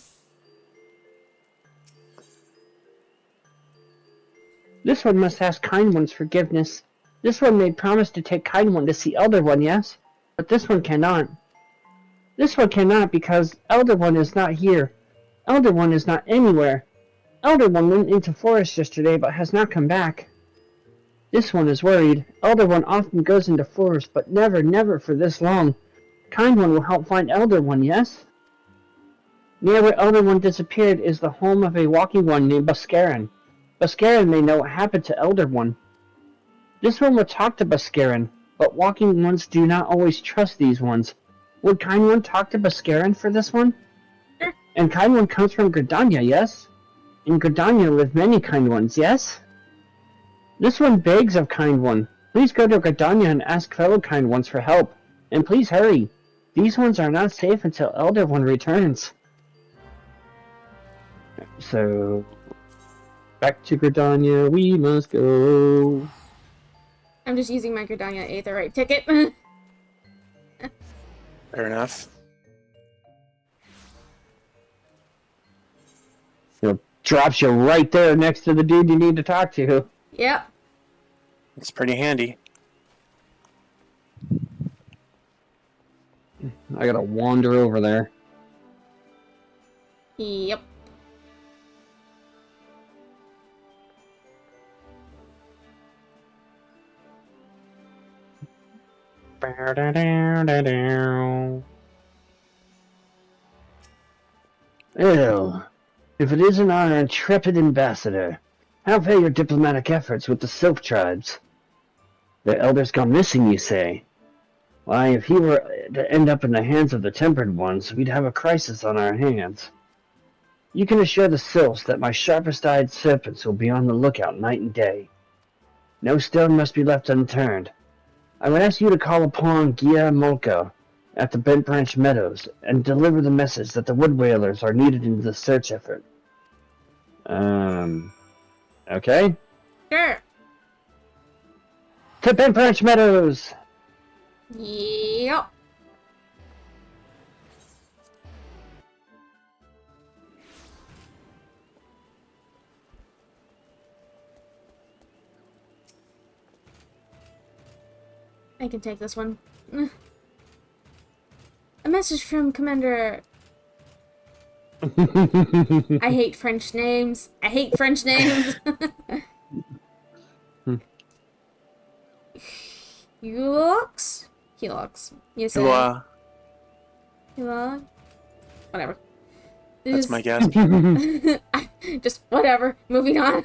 This one must ask Kind One's forgiveness. This one made promise to take Kind One to see Elder One, yes? But this one cannot. This one cannot because Elder One is not here. Elder One is not anywhere. Elder One went into forest yesterday but has not come back. This one is worried. Elder One often goes into forest, but never for this long. Kind One will help find Elder One, yes? Near where Elder One disappeared is the home of a walking one named Buscarin. Buscarin may know what happened to Elder One. This one will talk to Buscarin but walking ones do not always trust these ones. Would Kind One talk to Bascarin for this one? Sure. And Kind One comes from Gridania, yes? In Gridania live many Kind Ones, yes? This one begs of Kind One. Please go to Gridania and ask fellow Kind Ones for help. And please hurry. These ones are not safe until Elder One returns. So, back to Gridania we must go. I'm just using my Gridania Aetherite ticket. Fair enough. It drops you right there next to the dude you need to talk to. Yep. It's pretty handy. I gotta wander over there. Yep. Well, if it isn't our intrepid ambassador, how fare your diplomatic efforts with the Sylph tribes? The elder's gone missing, you say? Why, if he were to end up in the hands of the Tempered Ones, we'd have a crisis on our hands. You can assure the Sylphs that my sharpest-eyed serpents will be on the lookout night and day. No stone must be left unturned. I would ask you to call upon Gia Molka at the Bent Branch Meadows and deliver the message that the Wood Whalers are needed in the search effort. Okay? Sure. To Bent Branch Meadows! Yep. I can take this one. A message from Commander. I hate French names. I hate French names. Helix? Helix. You say? Helix? Whatever. That's my guess. Just whatever. Moving on.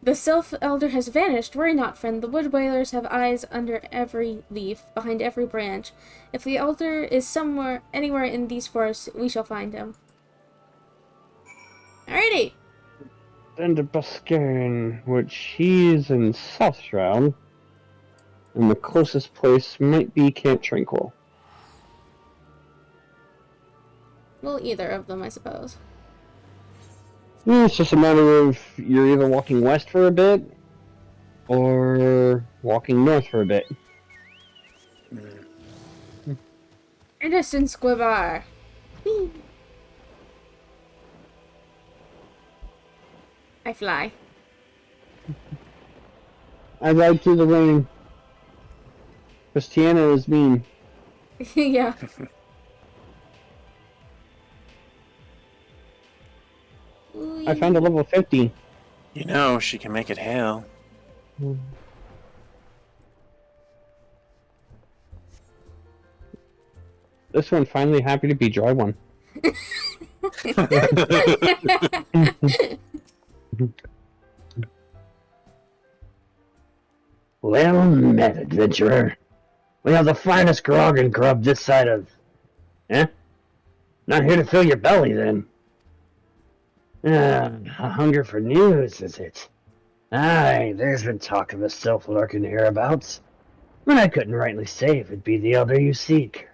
The Sylph Elder has vanished. Worry not, friend. The Wood Whalers have eyes under every leaf, behind every branch. If the Elder is anywhere in these forests, we shall find him. Alrighty. Then to Bascarin, which he is in South Shroud, and the closest place might be Camp Tranquil. Well, either of them, I suppose. It's just a matter of you're either walking west for a bit, or walking north for a bit. Anderson Squibar. I fly. I ride through the rain. Christiana is mean. Yeah. I found a level 50. You know, she can make it hail. This one finally happy to be dry one. Well met, adventurer. We have the finest grog and grub this side of... Eh? Not here to fill your belly, then. A hunger for news, is it? Aye, there's been talk of a Sylph lurking hereabouts, but I couldn't rightly say if it be the elder you seek.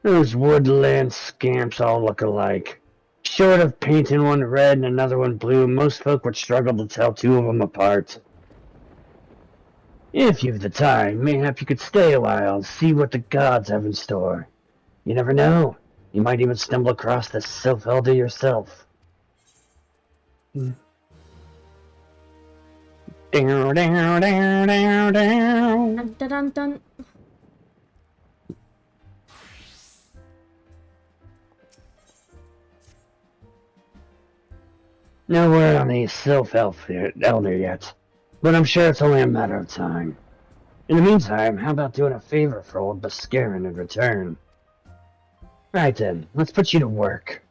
Those woodland scamps all look alike. Short of painting one red and another one blue, most folk would struggle to tell two of them apart. If you've the time, mayhap you could stay a while and see what the gods have in store. You never know. You might even stumble across the Sylph Elder yourself. Down, down, down, down, down. Dun, dun, dun, dun. No word on the Sylph Elder yet, but I'm sure it's only a matter of time. In the meantime, how about doing a favor for old Bascarin in return? Right then, let's put you to work.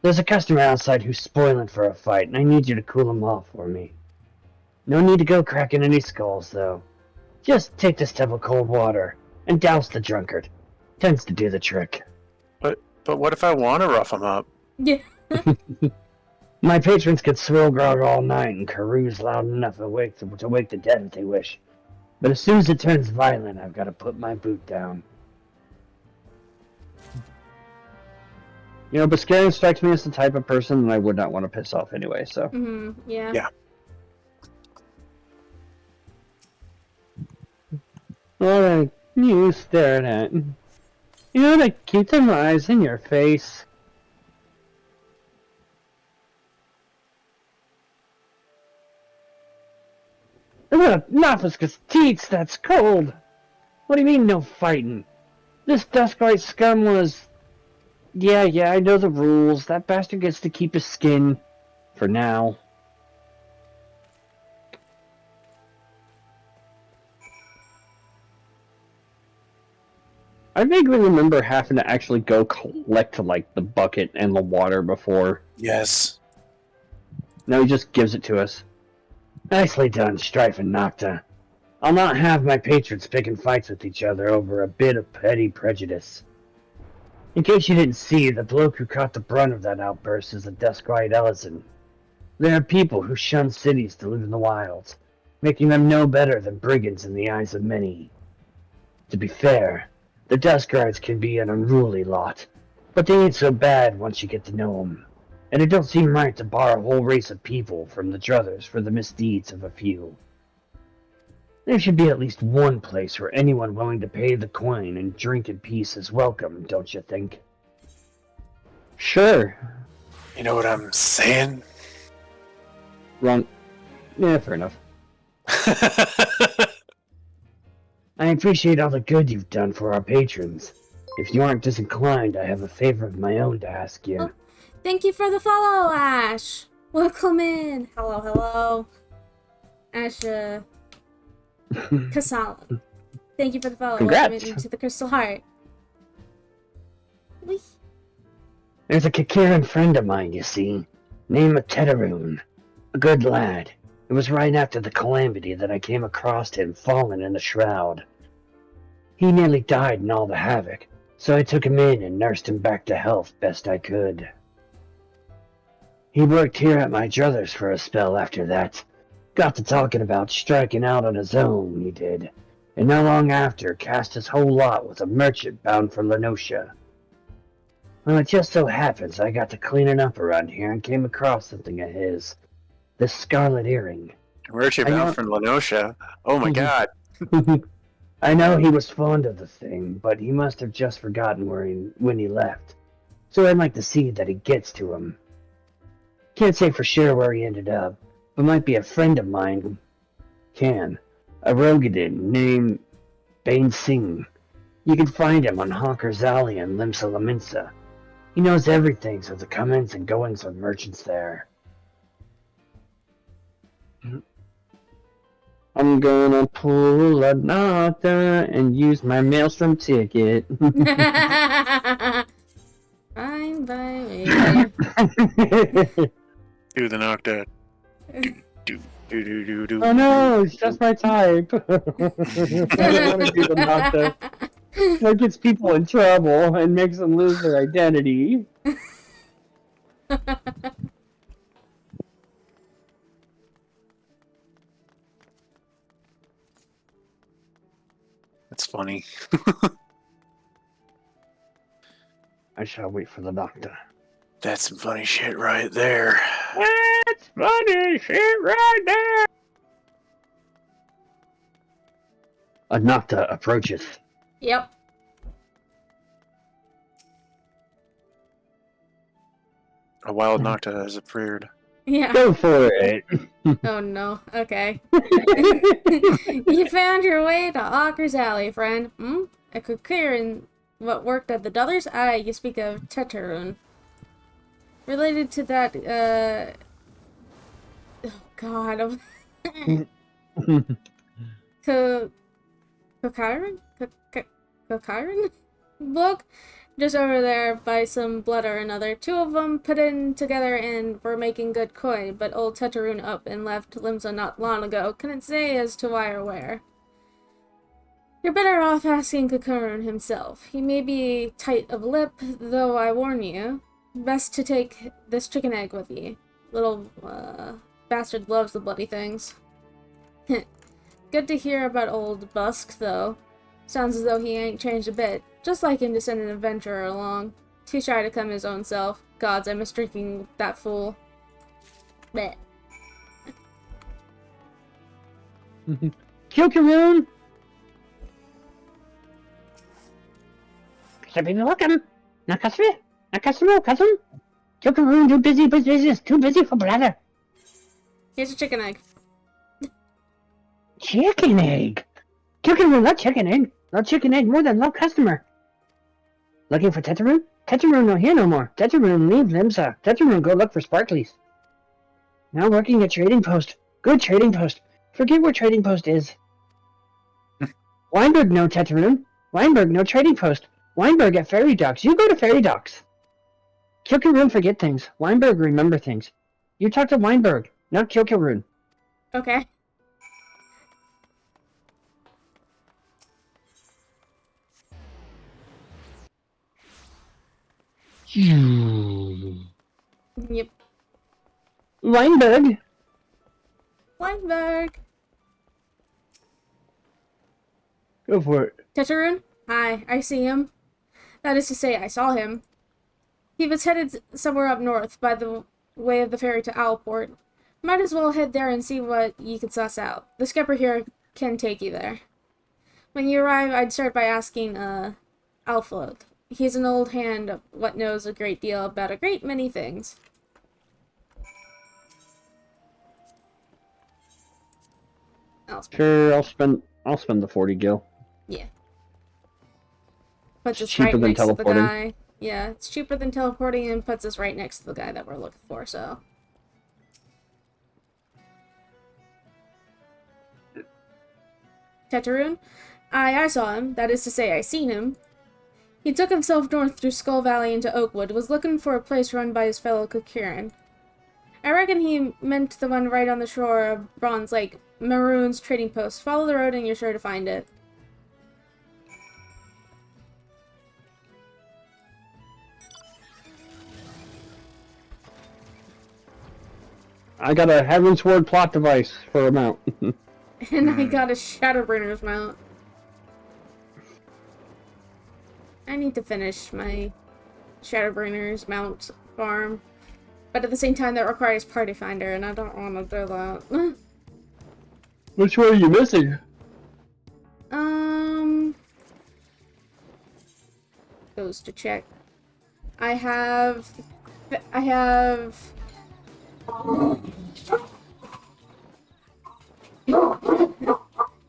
There's a customer outside who's spoiling for a fight, and I need you to cool him off for me. No need to go cracking any skulls, though. Just take this tub of cold water and douse the drunkard. Tends to do the trick. But what if I want to rough him up? Yeah. My patrons could swill grog all night and carouse loud enough to wake the dead if they wish. But as soon as it turns violent, I've got to put my boot down. You know, Buscarian strikes me as the type of person that I would not want to piss off anyway, so. Yeah. Yeah. What are you staring at? You know to keep them eyes in your face. Nafiscus teats, that's cold! What do you mean, no fighting? This Dusklight scum was... Yeah, I know the rules. That bastard gets to keep his skin. For now. I vaguely remember having to actually go collect, like, the bucket and the water before. Yes. Now he just gives it to us. Nicely done, Strife and Nocta. I'll not have my patrons picking fights with each other over a bit of petty prejudice. In case you didn't see, the bloke who caught the brunt of that outburst is the Duskwite Ellison. There are people who shun cities to live in the wilds, making them no better than brigands in the eyes of many. To be fair, the Duskrides can be an unruly lot, but they ain't so bad once you get to know 'em. And it don't seem right to bar a whole race of people from the Druthers for the misdeeds of a few. There should be at least one place where anyone willing to pay the coin and drink in peace is welcome, don't you think? Sure. You know what I'm saying? Wrong. Yeah, fair enough. I appreciate all the good you've done for our patrons. If you aren't disinclined, I have a favor of my own to ask you. Oh, thank you for the follow, Ash. Welcome in. Hello. Ash, Kasala. Thank you for the follow. Congrats. Welcome into the Crystal Heart. Whee. There's a Kikiran friend of mine, you see, named Tetaroon. A good lad. It was right after the calamity that I came across him fallen in the shroud. He nearly died in all the havoc, so I took him in and nursed him back to health best I could. He worked here at my druthers for a spell after that. Got to talking about striking out on his own, he did, and not long after cast his whole lot with a merchant bound for Lenosha. Well, it just so happens I got to cleaning up around here and came across something of his. This scarlet earring. Merchant bound from Lenosha. Oh my god. I know he was fond of the thing, but he must have just forgotten when he left. So I'd like to see that he gets to him. Can't say for sure where he ended up, but might be a friend of mine. A Rogadin named Bane Singh. You can find him on Hawker's Alley in Limsa Laminsa. He knows everything of the comings and goings of merchants there. I'm gonna pull a Nocta and use my Maelstrom ticket. Fine by me. Do the Nocta. Do. Oh no, it's just my type. I don't want to do the Nocta. That gets people in trouble and makes them lose their identity. That's funny. I shall wait for the Nocta. That's some funny shit right there. That's funny shit right there. A Nocta approacheth. Yep. A wild Nocta has appeared. Yeah. Go for it. Oh no. Okay. You found your way to Hawker's Alley, friend. A Kukiran what worked at the Duthers? Ah, you speak of Tetaroon. Related to that, oh god. Kokiran? Kokiran? Look, just over there by some blood or another. 2 of them put in together and were making good coin, but old Teteroon up and left Limsa not long ago. Couldn't say as to why or where. You're better off asking Kakurun himself. He may be tight of lip, though I warn you. Best to take this chicken egg with you. Little, bastard loves the bloody things. Good to hear about old Busk, though. Sounds as though he ain't changed a bit. Just like him to send an adventurer along. Too shy to come his own self. Gods, I miss drinking that fool. Bleh. Kakurun! Should be welcome. Not customer? Not customer, cousin? Kakurun, too busy for business. Too busy for blather. Here's a chicken egg. Chicken egg? Kakurun, not chicken egg. Love chicken egg more than love customer. Looking for Teteroon? Teteroon no here no more. Teteroon leave Limsa. Teteroon go look for Sparklies. Now working at trading post. Good trading post. Forget where trading post is. Weinberg no Teteroon. Weinberg no trading post. Weinberg at ferry docks. You go to ferry docks. Kakurun forget things. Weinberg remember things. You talk to Weinberg, not Kakurun. Okay. Yep. Weinberg. Weinberg. Go for it. Teteroon? Hi, I see him. That is to say, I saw him. He was headed somewhere up north, by the way of the ferry to Owlport. Might as well head there and see what you can suss out. The skipper here can take you there. When you arrive, I'd start by asking, Alflot. He's an old hand what knows a great deal about a great many things. Sure, I'll spend the 40 gil. Yeah. Puts It's us cheaper right than next to the teleporting. guy. Yeah, it's cheaper than teleporting and puts us right next to the guy that we're looking for, so. Teteroon? I saw him. That is to say, I seen him. He took himself north through Skull Valley into Oakwood, was looking for a place run by his fellow Kukiran. I reckon he meant the one right on the shore of Bronze Lake, Maroon's trading post. Follow the road and you're sure to find it. I got a Heavensward plot device for a mount. And I got a Shadowbringer's mount. I need to finish my Shadowbringer's mount farm. But at the same time, that requires Party Finder, and I don't want to do that. Which one are you missing? Goes to check. I have...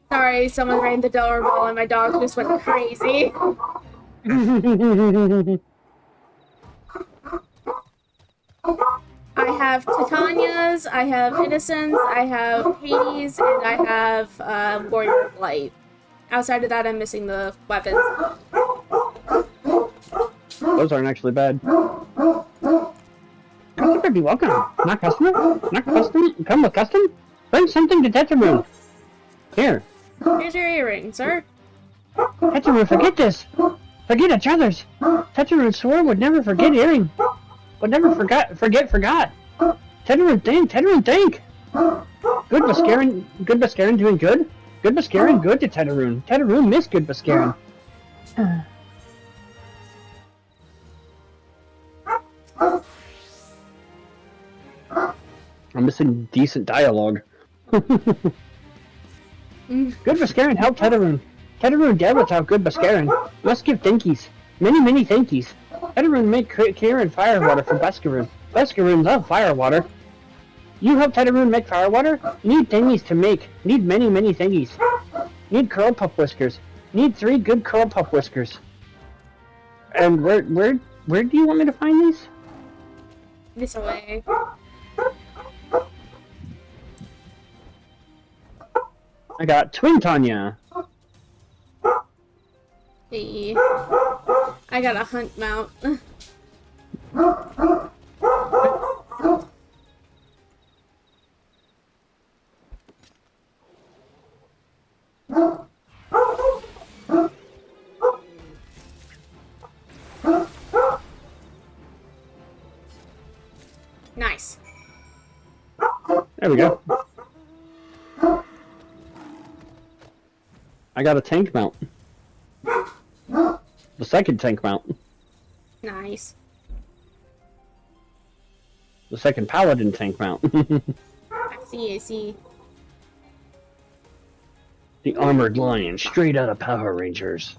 Sorry, someone rang the doorbell and my dog just went crazy. I have Titania's, I have Innocence, I have Hades, and I have Warrior of Light. Outside of that, I'm missing the weapons. Those aren't actually bad. Customer be welcome. Not customer? Not custom? Come with custom? Bring something to Teteroon. Here. Here's your earring, sir. Teteroon, forget this. Forget each other's. Teteroon swore would never forget earring. Would never forgot. Teteroon think. Good Bascarin doing good? Good Bascarin good to Teteroon. Teteroon miss good Bascarin. I'm missing decent dialogue. Good Bascarin help Teteroon. Teteroon dead without good Bascarin. Must give thankies. Many thankies. Teteroon make Kieran firewater for Bascarin. Bascarin love firewater. You help Teteroon make firewater? Need thingies to make. Need many thingies. Need curl puff whiskers. Need 3 good curl puff whiskers. And where do you want me to find these? This way. I got Twin Tanya. Hey. I got a hunt mount. Nice. There we go. I got a tank mount. The second tank mount. Nice. The second paladin tank mount. I see, I see. The armored lion, straight out of Power Rangers.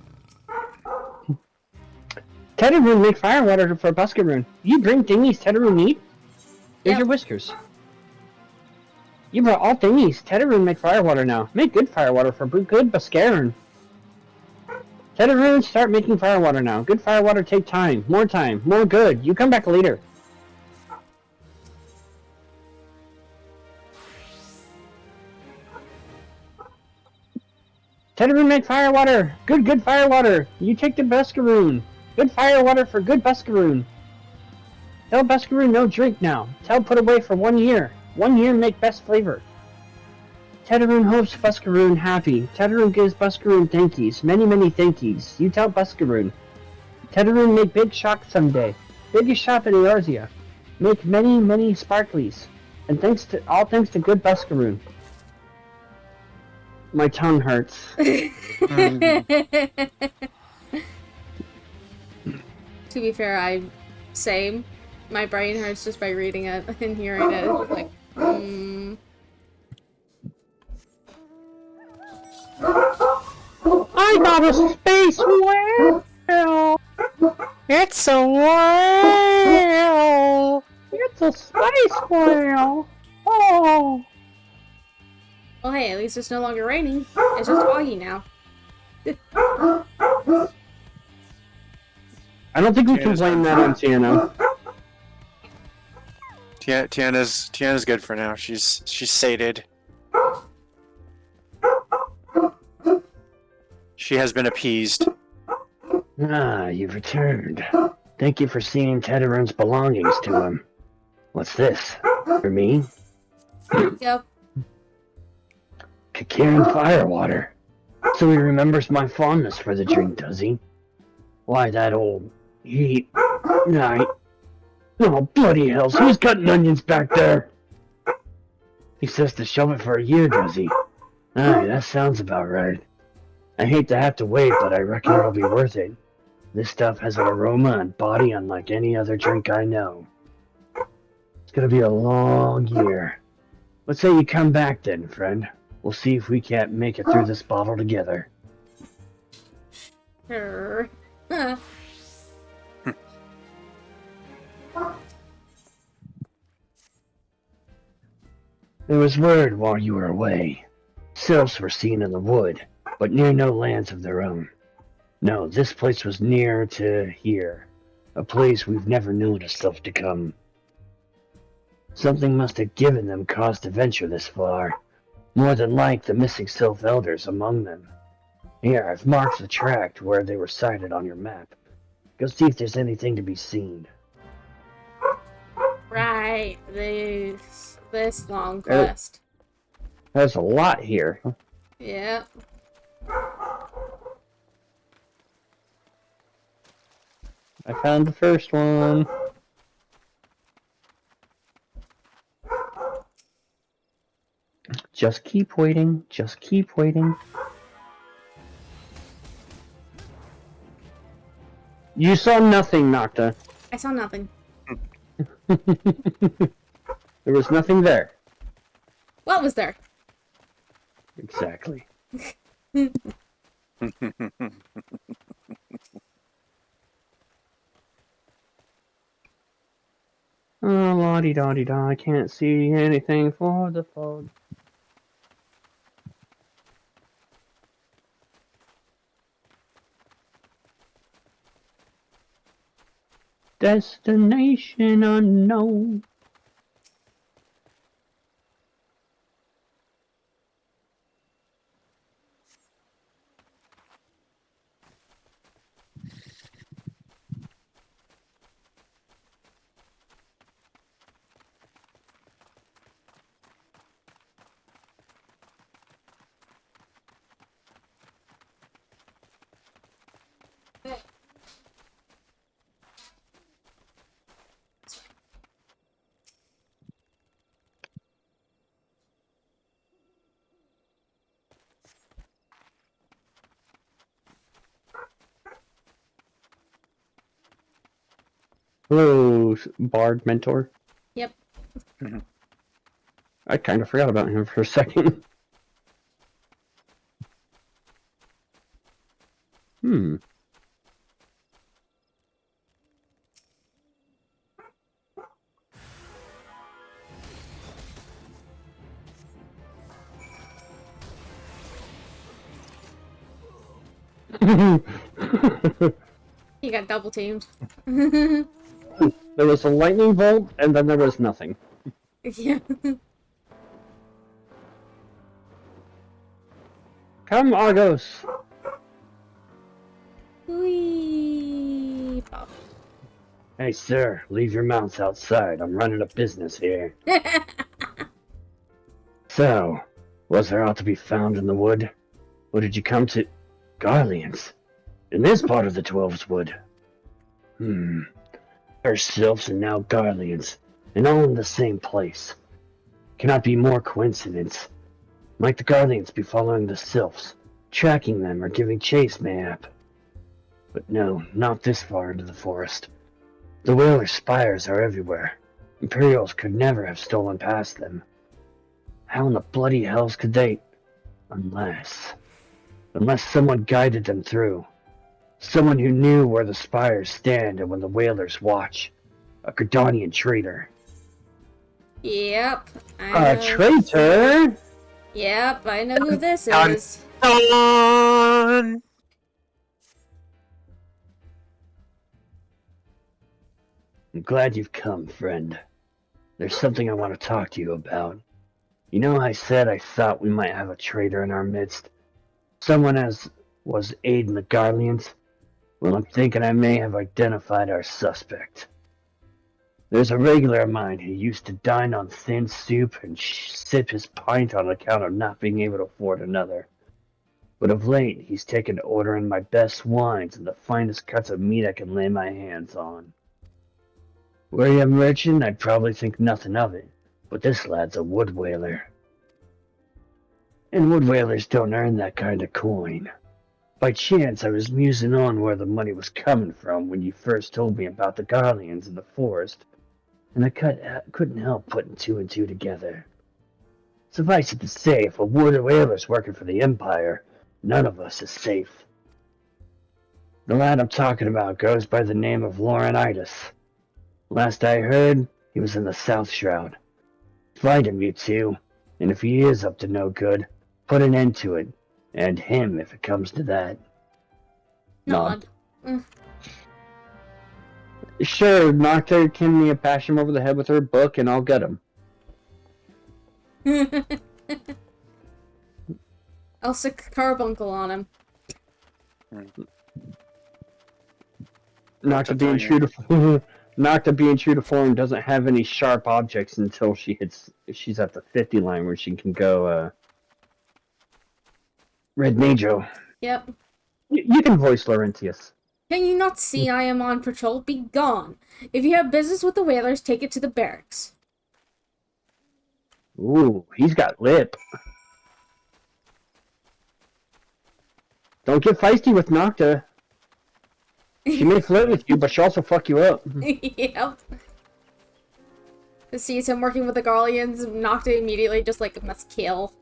Teddaroon make firewater for Buscaroon. You bring thingies Teddaroon need? Here's Yep. your whiskers. You brought all thingies. Teddaroon make firewater now. Make good firewater for good Buscaroon. Teddaroon, start making firewater now. Good firewater take time. More good. You come back later. Teddaroon make firewater. Good firewater. You take the Buscaroon. Good firewater for good Buscaroon. Tell Buscaroon no drink now. Tell put away for 1 year. 1 year make best flavor. Teddaroon hopes Buscaroon happy. Teddaroon gives Buscaroon thankies. Many thankies. You tell Buscaroon. Teddaroon make big shock someday. Biggest shop in Eorzea. Make many sparklies. And thanks to good Buscaroon. My tongue hurts. To be fair, same. My brain hurts just by reading it and hearing it. It's just like, I got a space whale! It's a whale! It's a space whale! Oh! well, hey, at least it's no longer raining. It's just foggy now. I don't think we can blame that on Tiana. Tiana's good for now. She's sated. She has been appeased. Ah, you've returned. Thank you for seeing Teddaroon's belongings to him. What's this? For me? Yep. Kakirin firewater. So he remembers my fondness for the drink, does he? Why, that old heat night. Oh, bloody hells, who's cutting onions back there? He says to shove it for a year, does he? Aye, that sounds about right. I hate to have to wait, but I reckon it'll be worth it. This stuff has an aroma and body unlike any other drink I know. It's gonna be a long year. Let's say you come back then, friend. We'll see if we can't make it through this bottle together. Sure. Huh. There was word while you were away. Sylphs were seen in the wood, but near no lands of their own. No, this place was near to here. A place we've never known a sylph to come. Something must have given them cause to venture this far. More than like the missing sylph elders among them. Here, I've marked the tract where they were sighted on your map. Go see if there's anything to be seen. Right. This long quest. There's a lot here. Yep. I found the first one. Just keep waiting. Just keep waiting. You saw nothing, Nocta. I saw nothing. There was nothing there. What was there? Exactly. Oh, la-di-da-di-da, I can't see anything for the fog. Destination unknown. Hello, Bard Mentor. Yep. I kind of forgot about him for a second. He got double teamed. There was a lightning bolt, and then there was nothing. Yeah. Come, Argos! Whee! Oh. Hey, sir, leave your mounts outside. I'm running a business here. So, was there aught to be found in the wood? Or did you come to... Garleans? In this part of the Twelves Wood? First sylphs and now Garleans, and all in the same place. Cannot be more coincidence. Might the Garleans be following the sylphs, tracking them or giving chase mayhap? But no, not this far into the forest. The Whaler spires are everywhere. Imperials could never have stolen past them. How in the bloody hells could they... Unless someone guided them through. Someone who knew where the spires stand and when the Whalers watch. A Gardanian traitor. Yep. A traitor? Yep, I know who this Done. is. Done! I'm glad you've come, friend. There's something I want to talk to you about. You know, I said I thought we might have a traitor in our midst. Someone as was aiding the Garleans. Well, I'm thinking I may have identified our suspect. There's a regular of mine who used to dine on thin soup and sip his pint on account of not being able to afford another. But of late, he's taken to ordering my best wines and the finest cuts of meat I can lay my hands on. Were he a merchant, I'd probably think nothing of it, but this lad's a wood whaler. And wood whalers don't earn that kind of coin. By chance, I was musing on where the money was coming from when you first told me about the Garleans in the forest, and I couldn't help putting two and two together. Suffice it to say, if a wood whaler's working for the Empire, none of us is safe. The lad I'm talking about goes by the name of Laurinaitis. Last I heard, he was in the South Shroud. Find him, you two, and if he is up to no good, put an end to it. And him, if it comes to that. Nod. Sure, Nocturne can me bash him over the head with her book, and I'll get him. I'll stick carbuncle on him. Nocta being true to Nocta being true to form doesn't have any sharp objects until she's at the 50 line where she can go Red Majo. Yep. You can voice Laurentius. Can you not see I am on patrol? Be gone. If you have business with the whalers, take it to the barracks. Ooh, he's got lip. Don't get feisty with Nocta. She may flirt with you, but she'll also fuck you up. Yep. Sees him working with the Garleans, Nocta immediately just like, must kill.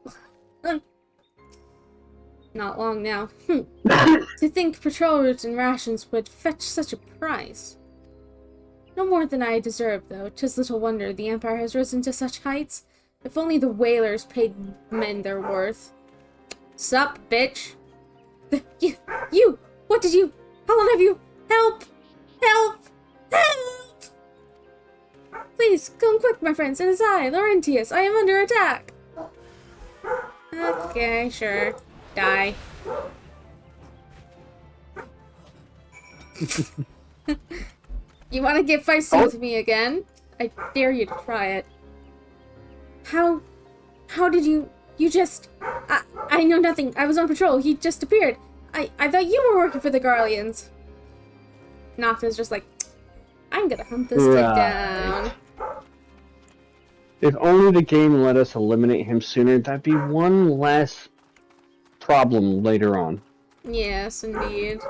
Not long now. To think patrol routes and rations would fetch such a price. No more than I deserve, though. 'Tis little wonder the Empire has risen to such heights. If only the whalers paid men their worth. Sup, bitch? You! What did you... How long have you... Help! Help! Help! Please, come quick, my friends. It is I, Laurentius. I am under attack. Okay, sure. Die. You want to get feisty with me again? I dare you to try it. How did you just... I know nothing. I was on patrol. He just appeared. I thought you were working for the Garleans. Nocta's just like, I'm gonna hunt this dude down. If only the game let us eliminate him sooner, that'd be one less problem later on. Yes, indeed.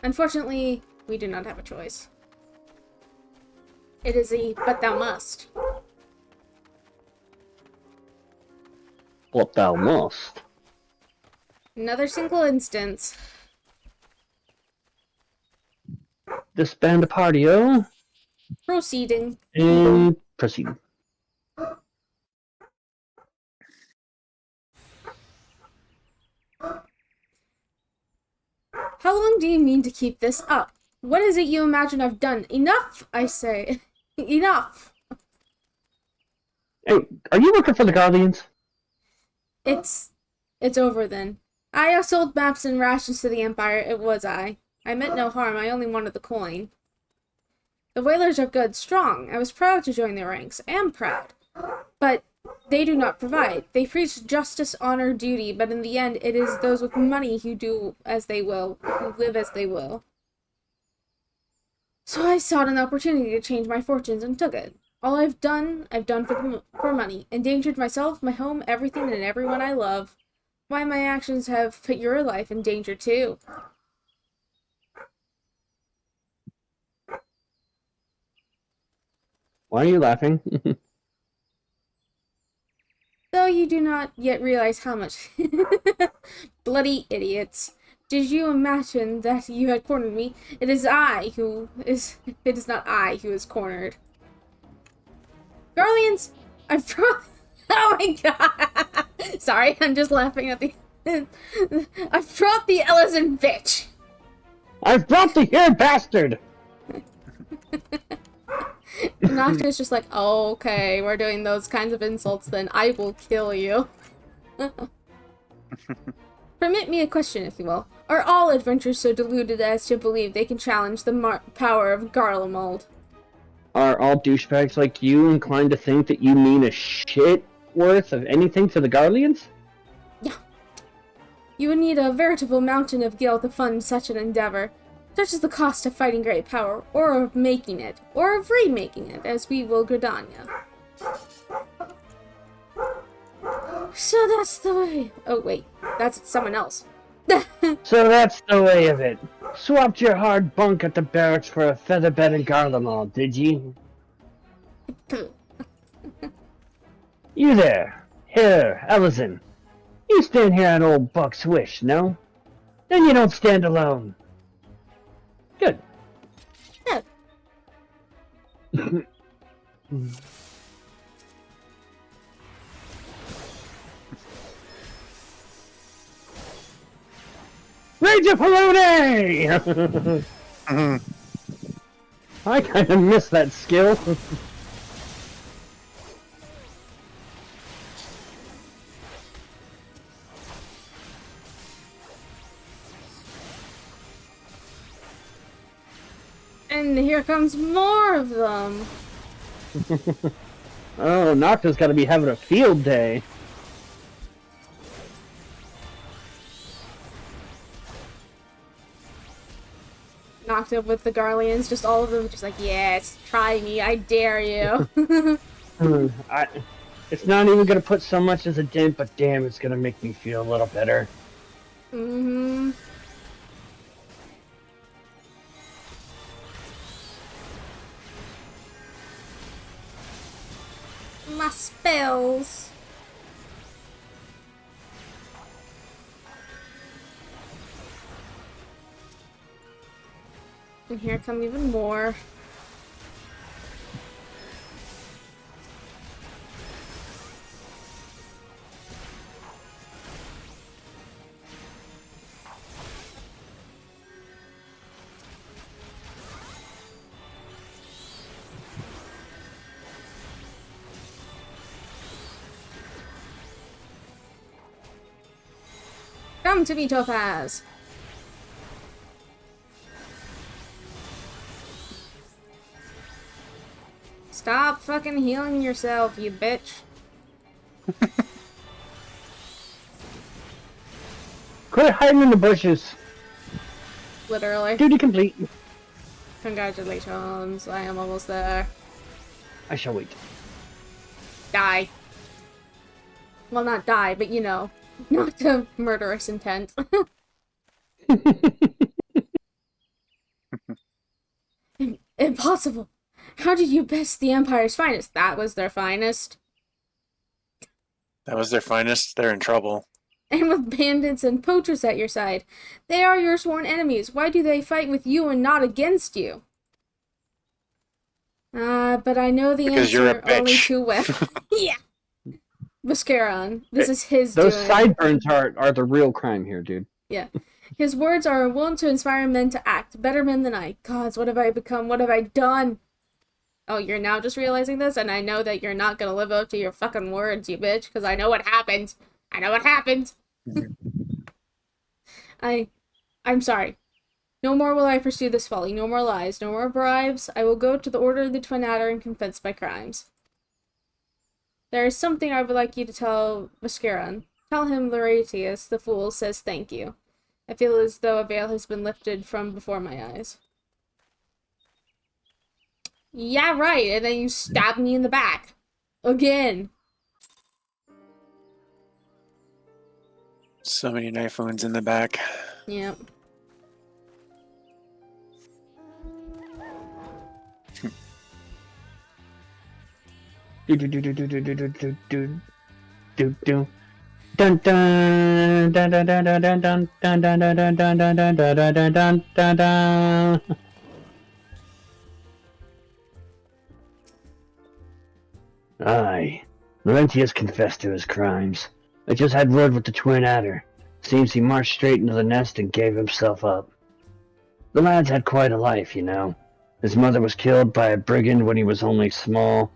Unfortunately, we do not have a choice. It is a but thou must. What thou must. Another single instance. Disband a party, oh? Proceeding. And proceed. How long do you mean to keep this up? What is it you imagine I've done? Enough, I say. Enough. Hey, are you working for the Guardians? It's over then. I sold maps and rations to the Empire, it was I. I meant no harm, I only wanted the coin. The Whalers are good, strong. I was proud to join their ranks. I am proud. But they do not provide. They preach justice, honor, duty, but in the end it is those with money who do as they will, who live as they will. So I sought an opportunity to change my fortunes and took it. All I've done for money. Endangered myself, my home, everything and everyone I love. Why my actions have put your life in danger too. Why are you laughing? Though you do not yet realize how much. Bloody idiots. Did you imagine that you had cornered me? It is not I who is cornered. Garleans, I've brought... Oh my god! Sorry, I'm just laughing at the... I've brought the Ellison bitch! I've brought the here bastard! Noctia's just like, oh, okay, we're doing those kinds of insults, then I will kill you. Permit me a question, if you will. Are all adventurers so deluded as to believe they can challenge the power of Garlemald? Are all douchebags like you inclined to think that you mean a shit worth of anything to the Guardians? Yeah. You would need a veritable mountain of gil to fund such an endeavor. Such is the cost of fighting great power, or of making it, or of remaking it, as we will Gridania. So that's the way... Oh, wait. That's someone else. So that's the way of it. Swapped your hard bunk at the barracks for a feather bed in Garlemald, did you? You there. Here, Ellison. You stand here on old Buck's wish, no? Then you don't stand alone. Good. Yeah. Rage of Halone! I kind of miss that skill. And here comes more of them. Oh, Nocta's got to be having a field day. Nocta with the Garleans, just all of them just like, yes, try me, I dare you. It's not even going to put so much as a dent, but damn, it's going to make me feel a little better. Mm-hmm. My spells. And here come even more. Come to me, Topaz! Stop fucking healing yourself, you bitch. Quit hiding in the bushes. Literally. Duty complete. Congratulations, I am almost there. I shall wait. Die. Well, not die, but you know, not to murderous intent. Impossible. How did you best the Empire's finest? That was their finest. That was their finest. They're in trouble. And with bandits and poachers at your side. They are your sworn enemies. Why do they fight with you and not against you? But I know the Because you're a answer only bitch. too well. Yeah. Viscaron. This is his Those doing. sideburns are the real crime here, dude. Yeah. His words are willing to inspire men to act. Better men than I. Gods, what have I become? What have I done? Oh, you're now just realizing this, and I know that you're not gonna live up to your fucking words, you bitch, because I know what happened. I know what happened. I'm sorry. No more will I pursue this folly. No more lies. No more bribes. I will go to the Order of the Twin Adder and confess my crimes. There is something I would like you to tell Viscaron. Tell him Laertius, the fool, says thank you. I feel as though a veil has been lifted from before my eyes. Yeah, right, and then you stab me in the back. Again. So many knife wounds in the back. Yep. Do do do do do do do do do do do do. Dun dun dun dun dun dun dun dun dun dun dun dun dun dun dun dun dun dun dun. Aye, Laurentius confessed to his crimes. I just had word with the Twin Adder. Seems he marched straight into the nest and gave himself up. The lad's had quite a life, you know. His mother was killed by a brigand when he was only small.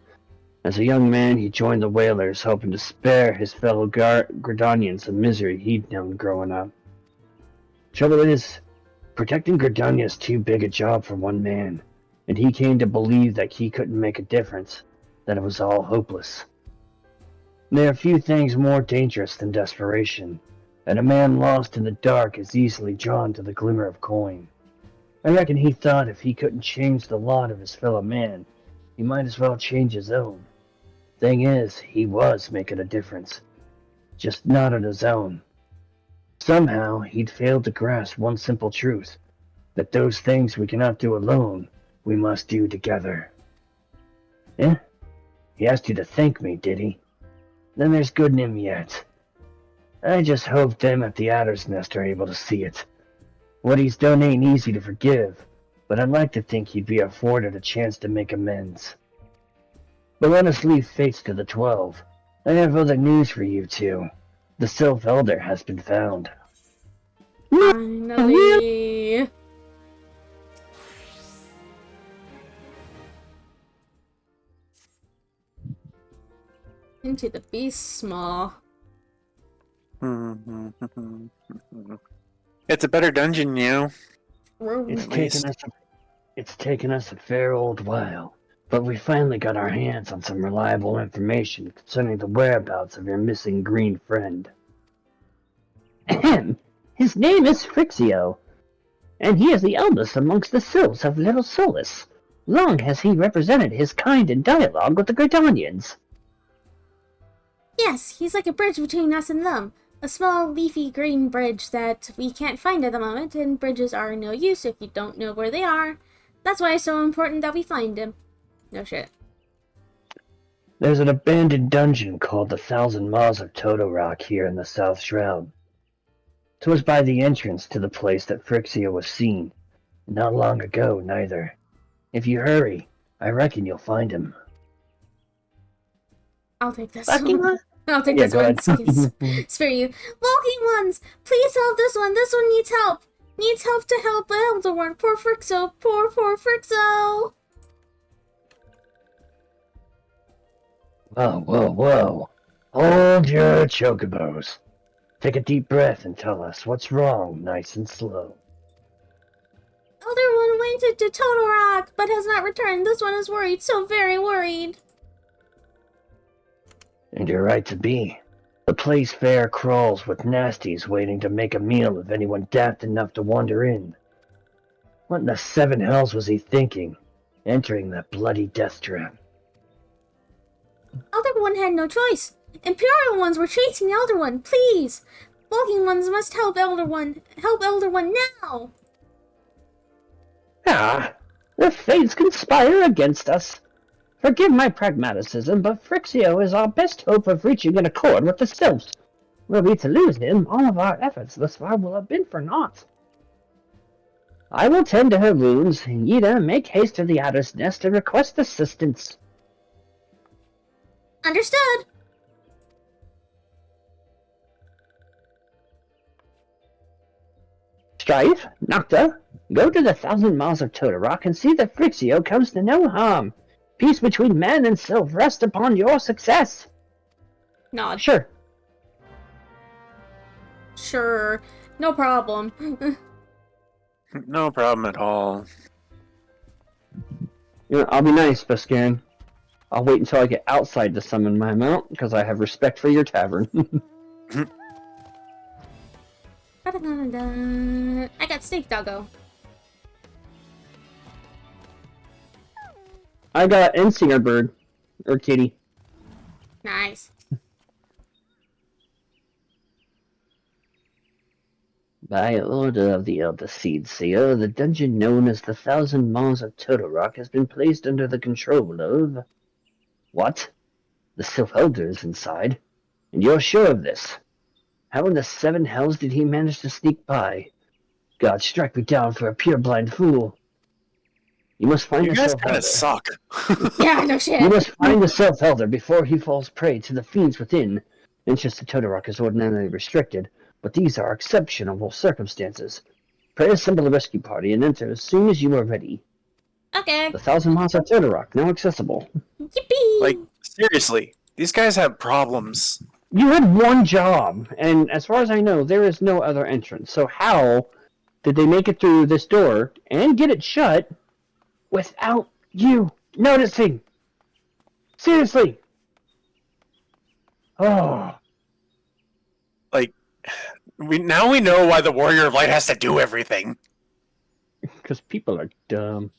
As a young man, he joined the Whalers, hoping to spare his fellow Gridanians the misery he'd known growing up. Trouble is, protecting Gridania is too big a job for one man, and he came to believe that he couldn't make a difference, that it was all hopeless. There are few things more dangerous than desperation, and a man lost in the dark is easily drawn to the glimmer of coin. I reckon he thought if he couldn't change the lot of his fellow man, he might as well change his own. Thing is, he was making a difference, just not on his own. Somehow, he'd failed to grasp one simple truth, that those things we cannot do alone, we must do together. Eh? He asked you to thank me, did he? Then there's good in him yet. I just hope them at the Adder's Nest are able to see it. What he's done ain't easy to forgive, but I'd like to think he'd be afforded a chance to make amends. But let us leave fates to the 12. I have other news for you two. The Sylph Elder has been found. Finally. Into the beast's maw. It's a better dungeon, you know. It's taken us a fair old while, but we finally got our hands on some reliable information concerning the whereabouts of your missing green friend. Ahem. His name is Frixio, and he is the eldest amongst the Sylphs of Little Solus. Long has he represented his kind in dialogue with the Gridanians. Yes, he's like a bridge between us and them. A small, leafy green bridge that we can't find at the moment, and bridges are no use if you don't know where they are. That's why it's so important that we find him. No shit. There's an abandoned dungeon called the 1,000 Maws of Toto Rock here in the South Shroud. 'Twas by the entrance to the place that Frixia was seen. Not long ago, neither. If you hurry, I reckon you'll find him. I'll take this Walking one. one? I'll take Yeah, this go one. ahead. Spare you. Walking ones! Please help this one. This one needs help. Needs help to help the elder one. Poor Frixo. Poor Frixo. Whoa. Hold your chocobos. Take a deep breath and tell us what's wrong, nice and slow. Elder one went to Toto Rock, but has not returned. This one is worried, so very worried. And you're right to be. The place fair crawls with nasties waiting to make a meal of anyone daft enough to wander in. What in the seven hells was he thinking, entering that bloody death trap? Elder one had no choice. Imperial ones were chasing Elder one. Please, walking ones must help Elder one. Help Elder one now. Ah, The fates conspire against us. Forgive my pragmaticism, but Frixio is our best hope of reaching an accord with the Sylphs. Were we to lose him, all of our efforts thus far will have been for naught. I will tend to her wounds, and Yida make haste to the Adder's Nest and request assistance. Understood. Strife, Nocta, go to the 1,000 miles of Totorock and see that Frixio comes to no harm. Peace between man and Sylph rest upon your success. Nod. Sure. Sure. No problem. No problem at all. I'll be nice, Buscarin. I'll wait until I get outside to summon my mount, because I have respect for your tavern. I got steak, doggo. I got Ensinger Bird. Or Kitty. Nice. By order of the Elder Seed Seer, the dungeon known as the 1,000 Maws of Totorock has been placed under the control of... What? The Sylph Elder is inside? And you're sure of this? How in the 7 hells did he manage to sneak by? God strike me down for a pure-blind fool. You must find You the guys Sylph kind Elder. of suck. Yeah, no shit. You must find the Sylph Elder before he falls prey to the fiends within. Entrance to Totorock is ordinarily restricted, but these are exceptional circumstances. Pray assemble a rescue party and enter as soon as you are ready. Okay. The 1,000 Miles of Totorock, now accessible. Yippee! Like, seriously, these guys have problems. You had one job, and as far as I know, there is no other entrance. So how did they make it through this door and get it shut without you noticing? Seriously. Oh. Like, we know why the Warrior of Light has to do everything. Because people are dumb.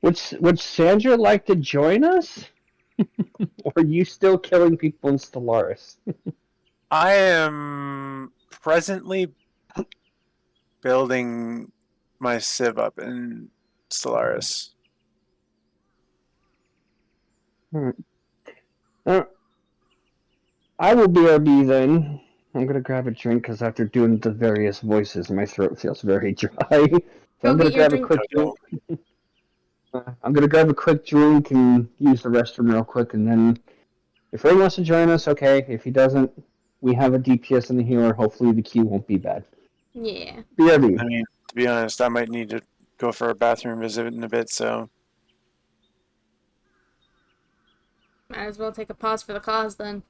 Would Sandra like to join us? Or are you still killing people in Stellaris? I am presently building my Civ up in Stellaris. I will BRB then. I'm gonna grab a drink because after doing the various voices, my throat feels very dry. So Go I'm get gonna your grab a drink. quick drink. I'm gonna grab a quick drink and use the restroom real quick, and then if Ray wants to join us, okay. If he doesn't, we have a DPS and a healer. Hopefully the queue won't be bad. Yeah. BRB. I mean, to be honest, I might need to go for a bathroom visit in a bit, so... Might as well take a pause for the cause then.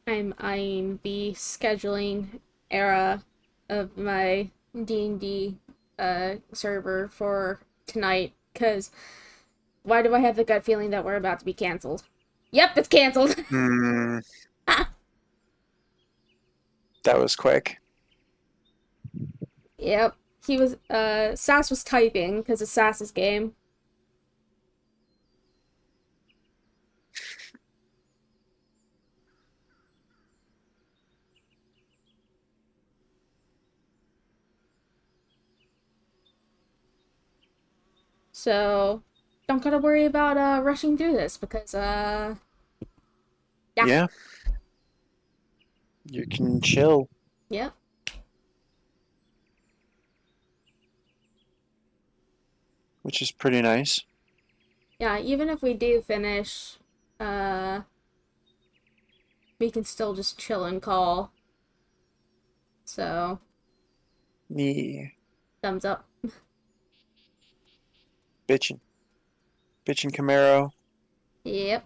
I'm eyeing the scheduling era of my D&D server for tonight, because why do I have the gut feeling that we're about to be canceled? Yep, it's canceled. Mm, that was quick. Yep. He was Sass was typing because it's Sass's game. So don't gotta worry about rushing through this because yeah. Yeah. You can chill. Yep. Which is pretty nice. Yeah, even if we do finish, we can still just chill and call. So Me thumbs up. bitchin'. Bitchin' Camaro. Yep.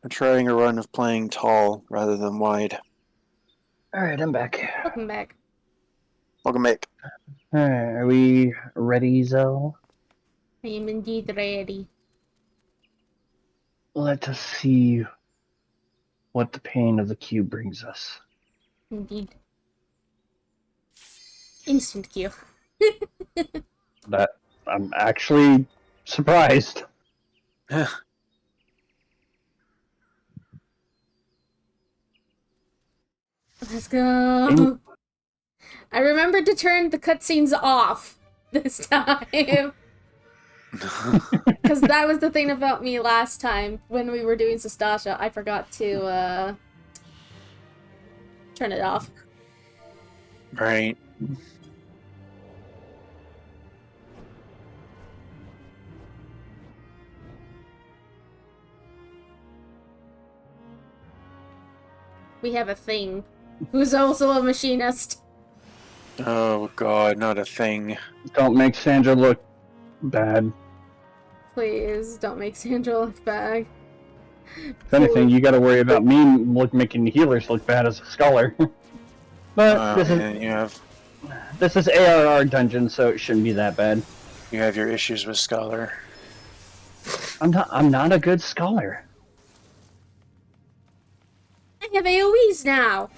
I'm trying a run of playing tall rather than wide. Alright, I'm back. Welcome back. Welcome back. Alright, are we ready, Zoe? I am indeed ready. Let us see what the pain of the cube brings us. Indeed. Instant queue. That I'm actually surprised. Let's go. I remembered to turn the cutscenes off this time. Because that was the thing about me last time when we were doing Sastasha. I forgot to turn it off. Right. We have a thing who's also a machinist. Oh god, not a thing. Don't make Sandra look bad. Please don't make Sandra look bad. If anything, you gotta worry about me making healers look bad as a scholar. But this is ARR dungeon, so it shouldn't be that bad. You have your issues with Scholar. I'm not a good scholar. I have AoEs now.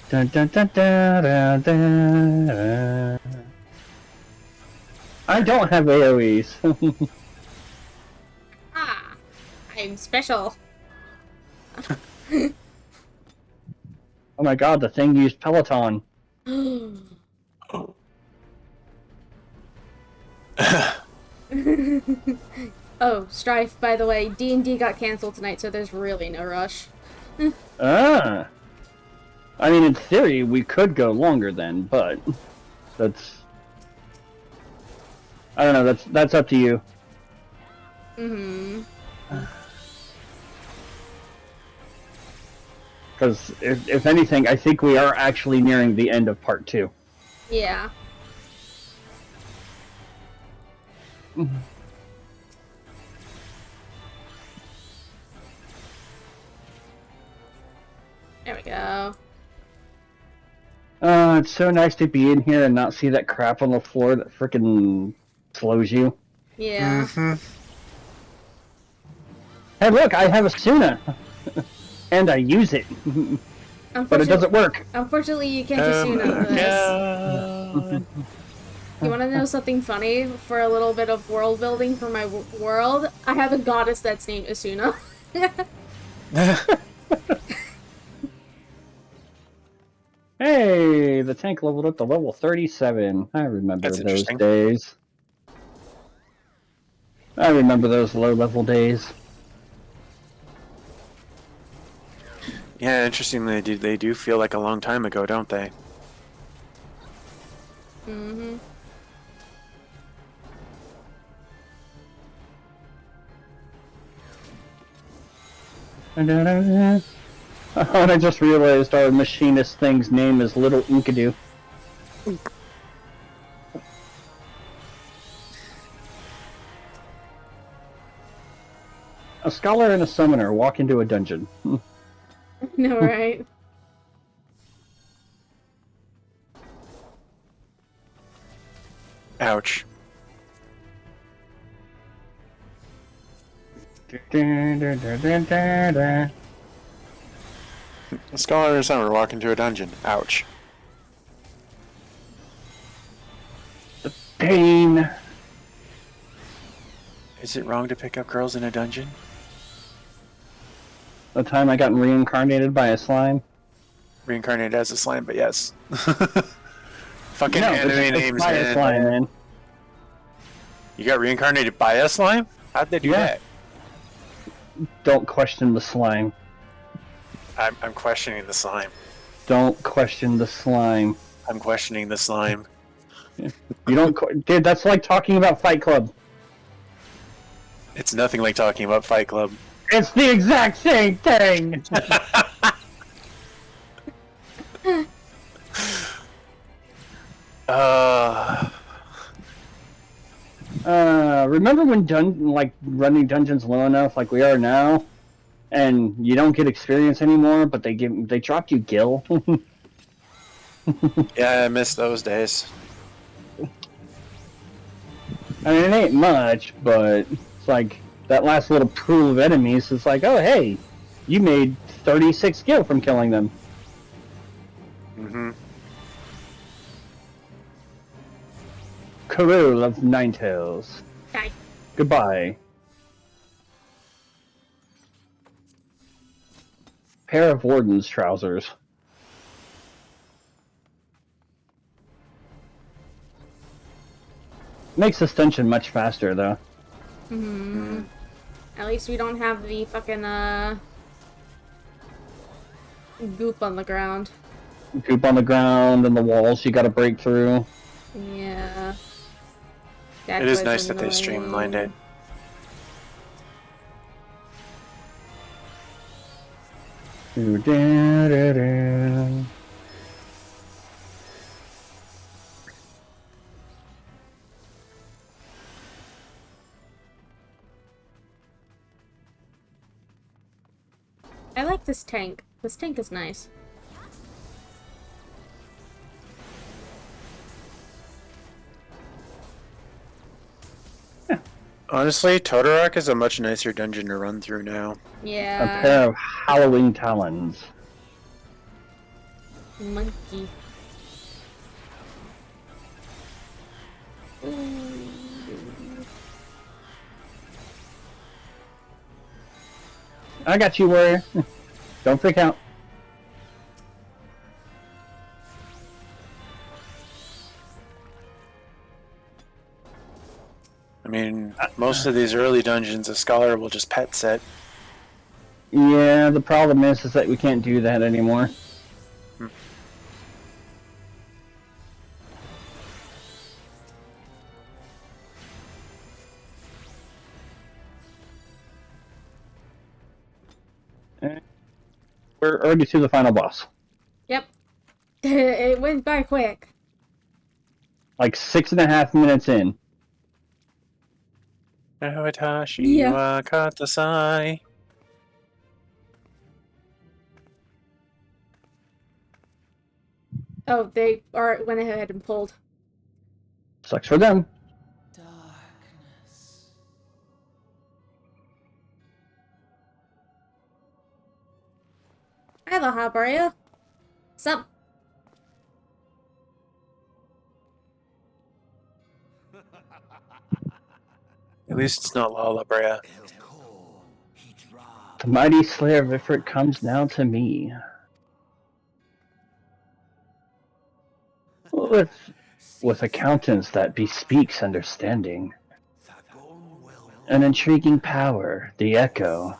Dun, dun, dun, dun, dun, dun. I don't have AoEs. Ah, I'm special. Oh my god, the thing used Peloton. Oh, Strife, by the way, D&D got canceled tonight, so there's really no rush. Ah. I mean, in theory, we could go longer then, but that's... I don't know, that's up to you. Mm-hmm. Because, if anything, I think we are actually nearing the end of part 2. Yeah. There we go. It's so nice to be in here and not see that crap on the floor that frickin' slows you. Yeah. Hey look, I have a Suna! And I use it. But it doesn't work. Unfortunately, you can't just Suna this. You want to know something funny? For a little bit of world building for my world, I have a goddess that's named Asuna. Hey, the tank leveled up to level 37. I remember those days. I remember those low-level days. Yeah, interestingly, they do feel like a long time ago, don't they? Mm-hmm. And I just realized our machinist thing's name is Little Inkadu. A scholar and a summoner walk into a dungeon. No, right? Ouch. A scholar and summoner walk into a dungeon. Ouch. The pain. Is it wrong to pick up girls in a dungeon? The time I got reincarnated by a slime. Reincarnated as a slime, but yes. Fucking No, anime it's names, by a slime, man. You got reincarnated by a slime? How'd they do that? Don't question the slime. I'm questioning the slime. Don't question the slime. I'm questioning the slime. You don't... Dude, that's like talking about Fight Club. It's nothing like talking about Fight Club. It's the exact same thing! remember when running dungeons low enough like we are now, and you don't get experience anymore, but they dropped you gil. Yeah, I miss those days. I mean, it ain't much, but it's like that last little pool of enemies. It's like, oh hey, you made 36 gil from killing them. Mm-hmm. Karul of Ninetales. Die. Goodbye. Pair of Warden's trousers. Makes ascension much faster, though. At least we don't have the fucking, goop on the ground. Goop on the ground and the walls you gotta break through. Yeah. It is nice that they streamlined it. I like this tank. This tank is nice. Honestly, Todorok is a much nicer dungeon to run through now. Yeah. A pair of Halloween talons. Monkey. I got you, warrior. Don't freak out. I mean, most of these early dungeons, a scholar will just pet set. Yeah, the problem is that we can't do that anymore. We're already to the final boss. Yep. It went by quick. Like 6.5 minutes in. Watashi wa katasai. Oh, they went ahead and pulled. Sucks for them. Darkness. Aloha, Brea. Sup? At least it's not Lala Brea. The mighty Slayer of Ifrit comes now to me. With a countenance that bespeaks understanding. An intriguing power, the echo.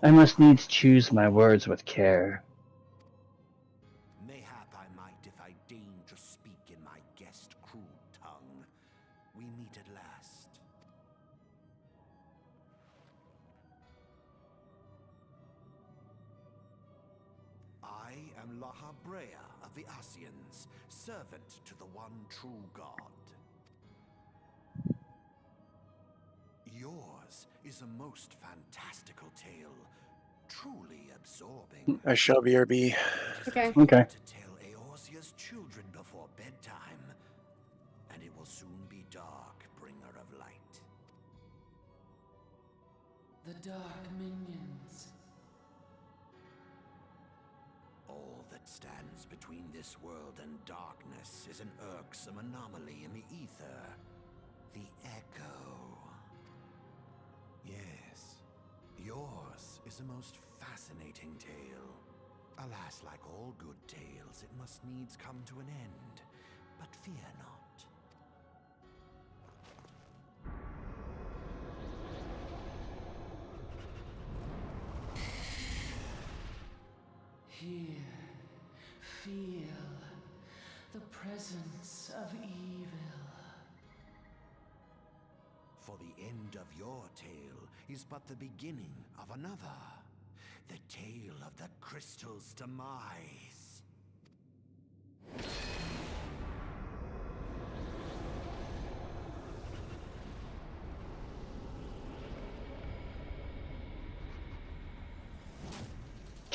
I must needs choose my words with care. Mayhap I might if I deign to speak in my guest crude tongue. We meet at last. I am Laha Brea of the Asians, servant to the one true God. Yours is a most fantastical tale, truly absorbing. I shall BRB. Okay. Okay. To tell Eorzea's children before bedtime, and it will soon be dark, bringer of light. The dark minions. All that stands between this world and darkness is an irksome anomaly in the ether. The echo. Yes, yours is a most fascinating tale. Alas, like all good tales, it must needs come to an end. But fear not. Here, feel the presence of evil. For the end of your tale is but the beginning of another. The tale of the crystal's demise.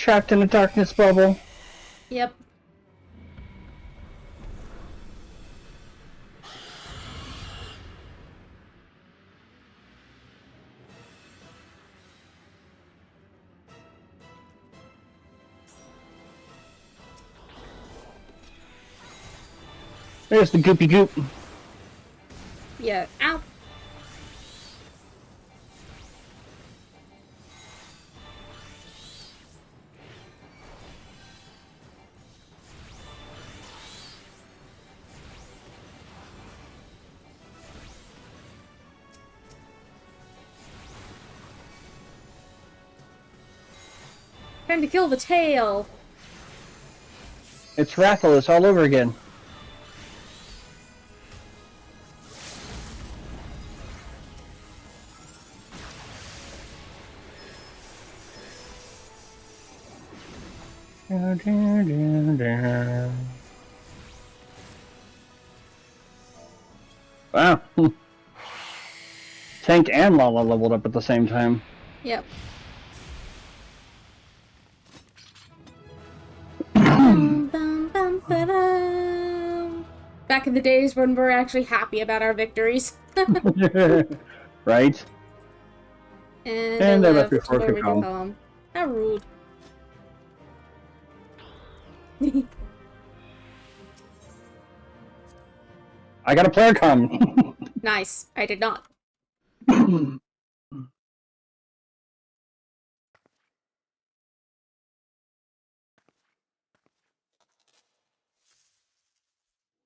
trapped in a darkness bubble. Yep. There's the goopy goop. Yeah. Ow. Time to kill the tail. It's Rathalos all over again. Wow. Tank and Lala leveled up at the same time. Yep. Bum, bum, bum, ba-dum. Back in the days when we're actually happy about our victories. Right? And they they left left before before we we could could come. home. How rude. I got a player come. Nice. I did not.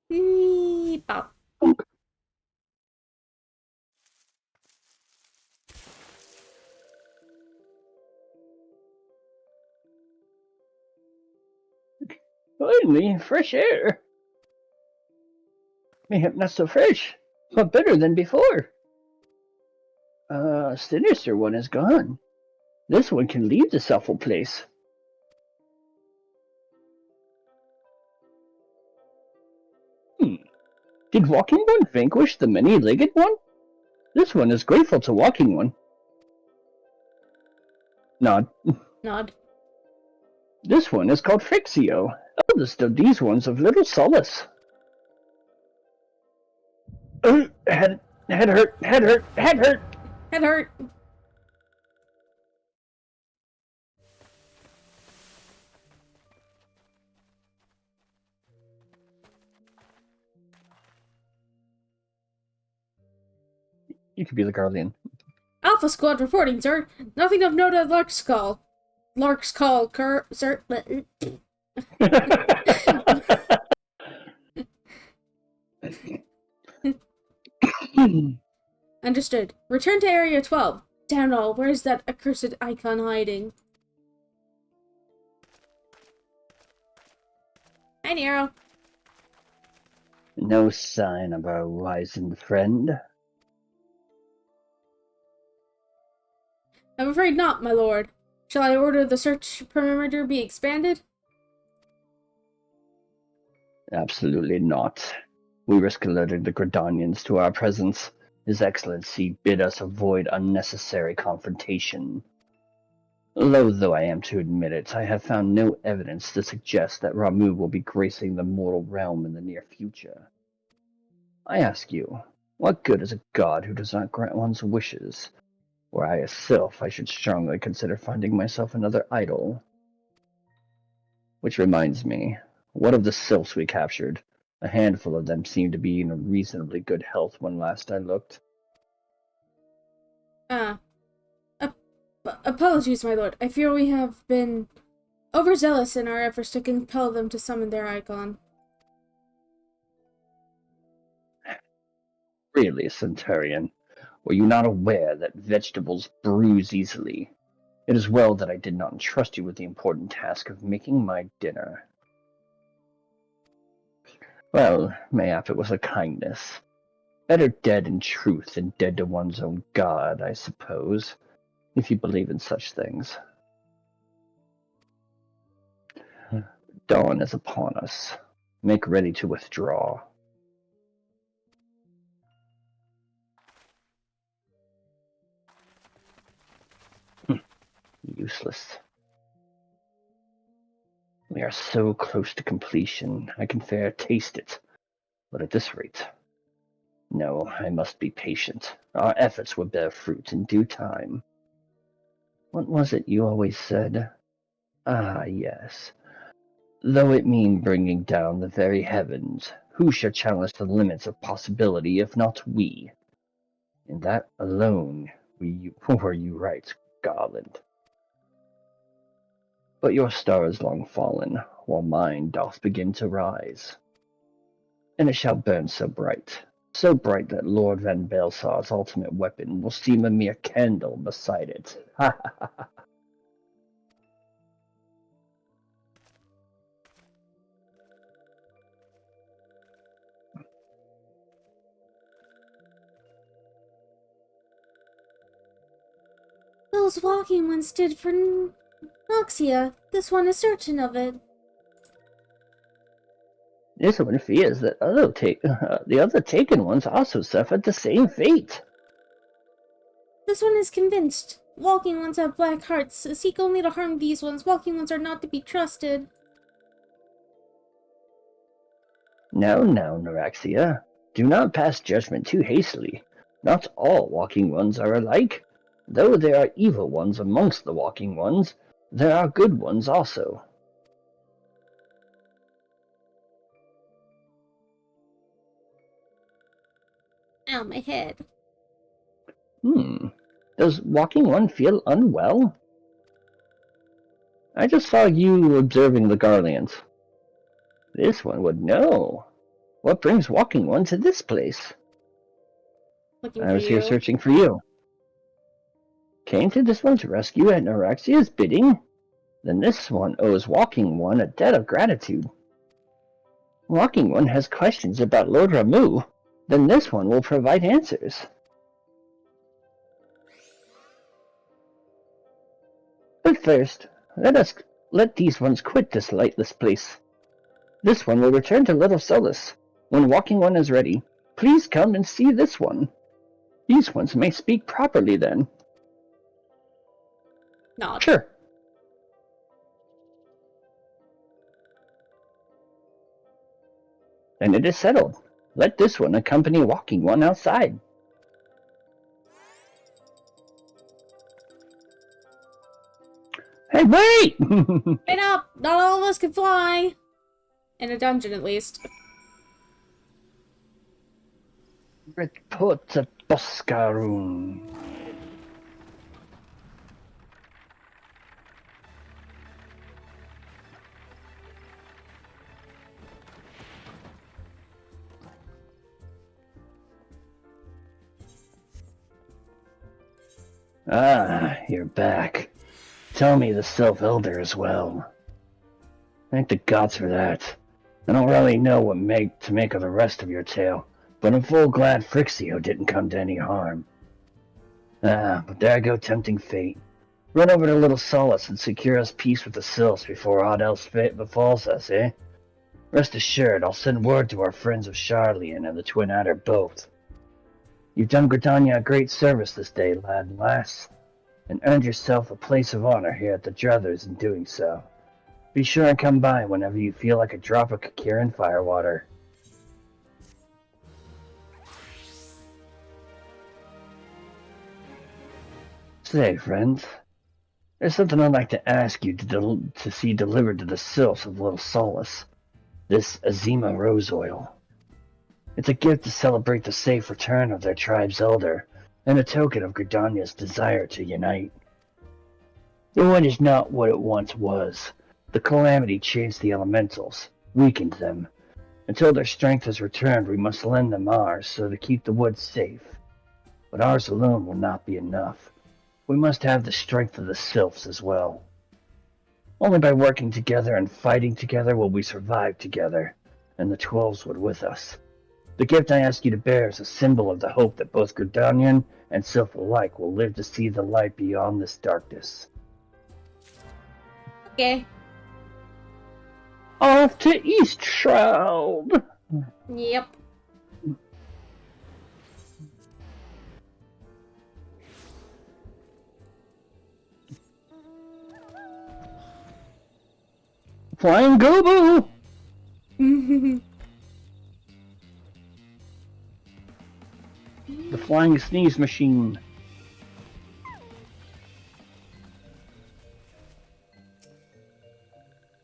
Beep, bop. Finally, fresh air. Mayhap not so fresh, but better than before. Sinister one is gone. This one can leave this awful place. Did Walking One vanquish the many-legged one? This one is grateful to Walking One. Nod. Nod. This one is called Fixio, eldest of these ones of little solace. Head hurt, head hurt, head hurt! Head hurt. You could be the Guardian. Alpha Squad reporting, sir. Nothing of note at Lark's Call. Lark's Call, sir. Understood. Return to Area 12. Damn all, where's that accursed icon hiding? Hi, Nero. No sign of our wizened friend. I'm afraid not, my lord. Shall I order the search perimeter be expanded? Absolutely not. We risk alerting the Gridanians to our presence. His Excellency bid us avoid unnecessary confrontation. Loath though I am to admit it, I have found no evidence to suggest that Ramu will be gracing the mortal realm in the near future. I ask you, what good is a god who does not grant one's wishes? Were I a sylph, I should strongly consider finding myself another idol. Which reminds me, what of the sylphs we captured? A handful of them seemed to be in reasonably good health when last I looked. Apologies, my lord. I fear we have been overzealous in our efforts to compel them to summon their icon. Really, Centurion, were you not aware that vegetables bruise easily? It is well that I did not entrust you with the important task of making my dinner. Well, mayhap it was a kindness. Better dead in truth than dead to one's own god, I suppose, if you believe in such things. Dawn is upon us. Make ready to withdraw. Useless. We are so close to completion, I can fair taste it. But at this rate... No, I must be patient. Our efforts will bear fruit in due time. What was it you always said? Ah, yes. Though it mean bringing down the very heavens, who shall challenge the limits of possibility if not we? In that alone were you right, Garland. But your star is long fallen, while mine doth begin to rise. And it shall burn so bright that Lord Van Belsar's ultimate weapon will seem a mere candle beside it. Ha ha ha ha. Those walking ones did for Noxia. This one is certain of it. This one fears that the other taken ones also suffered the same fate. This one is convinced. Walking ones have black hearts. Seek only to harm these ones. Walking ones are not to be trusted. Now, Neuraxia, do not pass judgment too hastily. Not all walking ones are alike. Though there are evil ones amongst the walking ones, there are good ones also. Ow, my head. Does walking one feel unwell? I just saw you observing the Garlands. This one would know. What brings walking one to this place? Looking I for was here you. searching for you. Came to this one's rescue at Neuraxia's bidding? Then this one owes walking one a debt of gratitude. Walking one has questions about Lord Ramu. Then this one will provide answers. But first, let these ones quit this lightless place. This one will return to Little Solus. When walking one is ready, please come and see this one. These ones may speak properly then. Nod. Sure. Then it is settled. Let this one accompany walking one outside. Hey, wait! Wait up! Not all of us can fly! In a dungeon, at least. Report to Boscaroon. Ah, you're back. Tell me the Self-Elder as well. Thank the gods for that. I don't really know what to make of the rest of your tale, but I'm full glad Frixio didn't come to any harm. Ah, but there I go tempting fate. Run over to Little Solace and secure us peace with the Sylphs before aught else befalls us, eh? Rest assured, I'll send word to our friends of Charlian and the Twin Adder both. You've done Gridania a great service this day, lad and lass, and earned yourself a place of honor here at the Druthers in doing so. Be sure and come by whenever you feel like a drop of Kakiran firewater. Say, friends, there's something I'd like to ask you to see delivered to the Sylphs of Little Solace. This Azima Rose Oil. It's a gift to celebrate the safe return of their tribe's elder, and a token of Gridania's desire to unite. The wood is not what it once was. The calamity changed the elementals, weakened them. Until their strength has returned, we must lend them ours so to keep the woods safe. But ours alone will not be enough. We must have the strength of the Sylphs as well. Only by working together and fighting together will we survive together, and the 12s with us. The gift I ask you to bear is a symbol of the hope that both Gridanian and Sylph alike will live to see the light beyond this darkness. Okay. Off to East Shroud! Yep. Flying Gobo! The flying sneeze machine.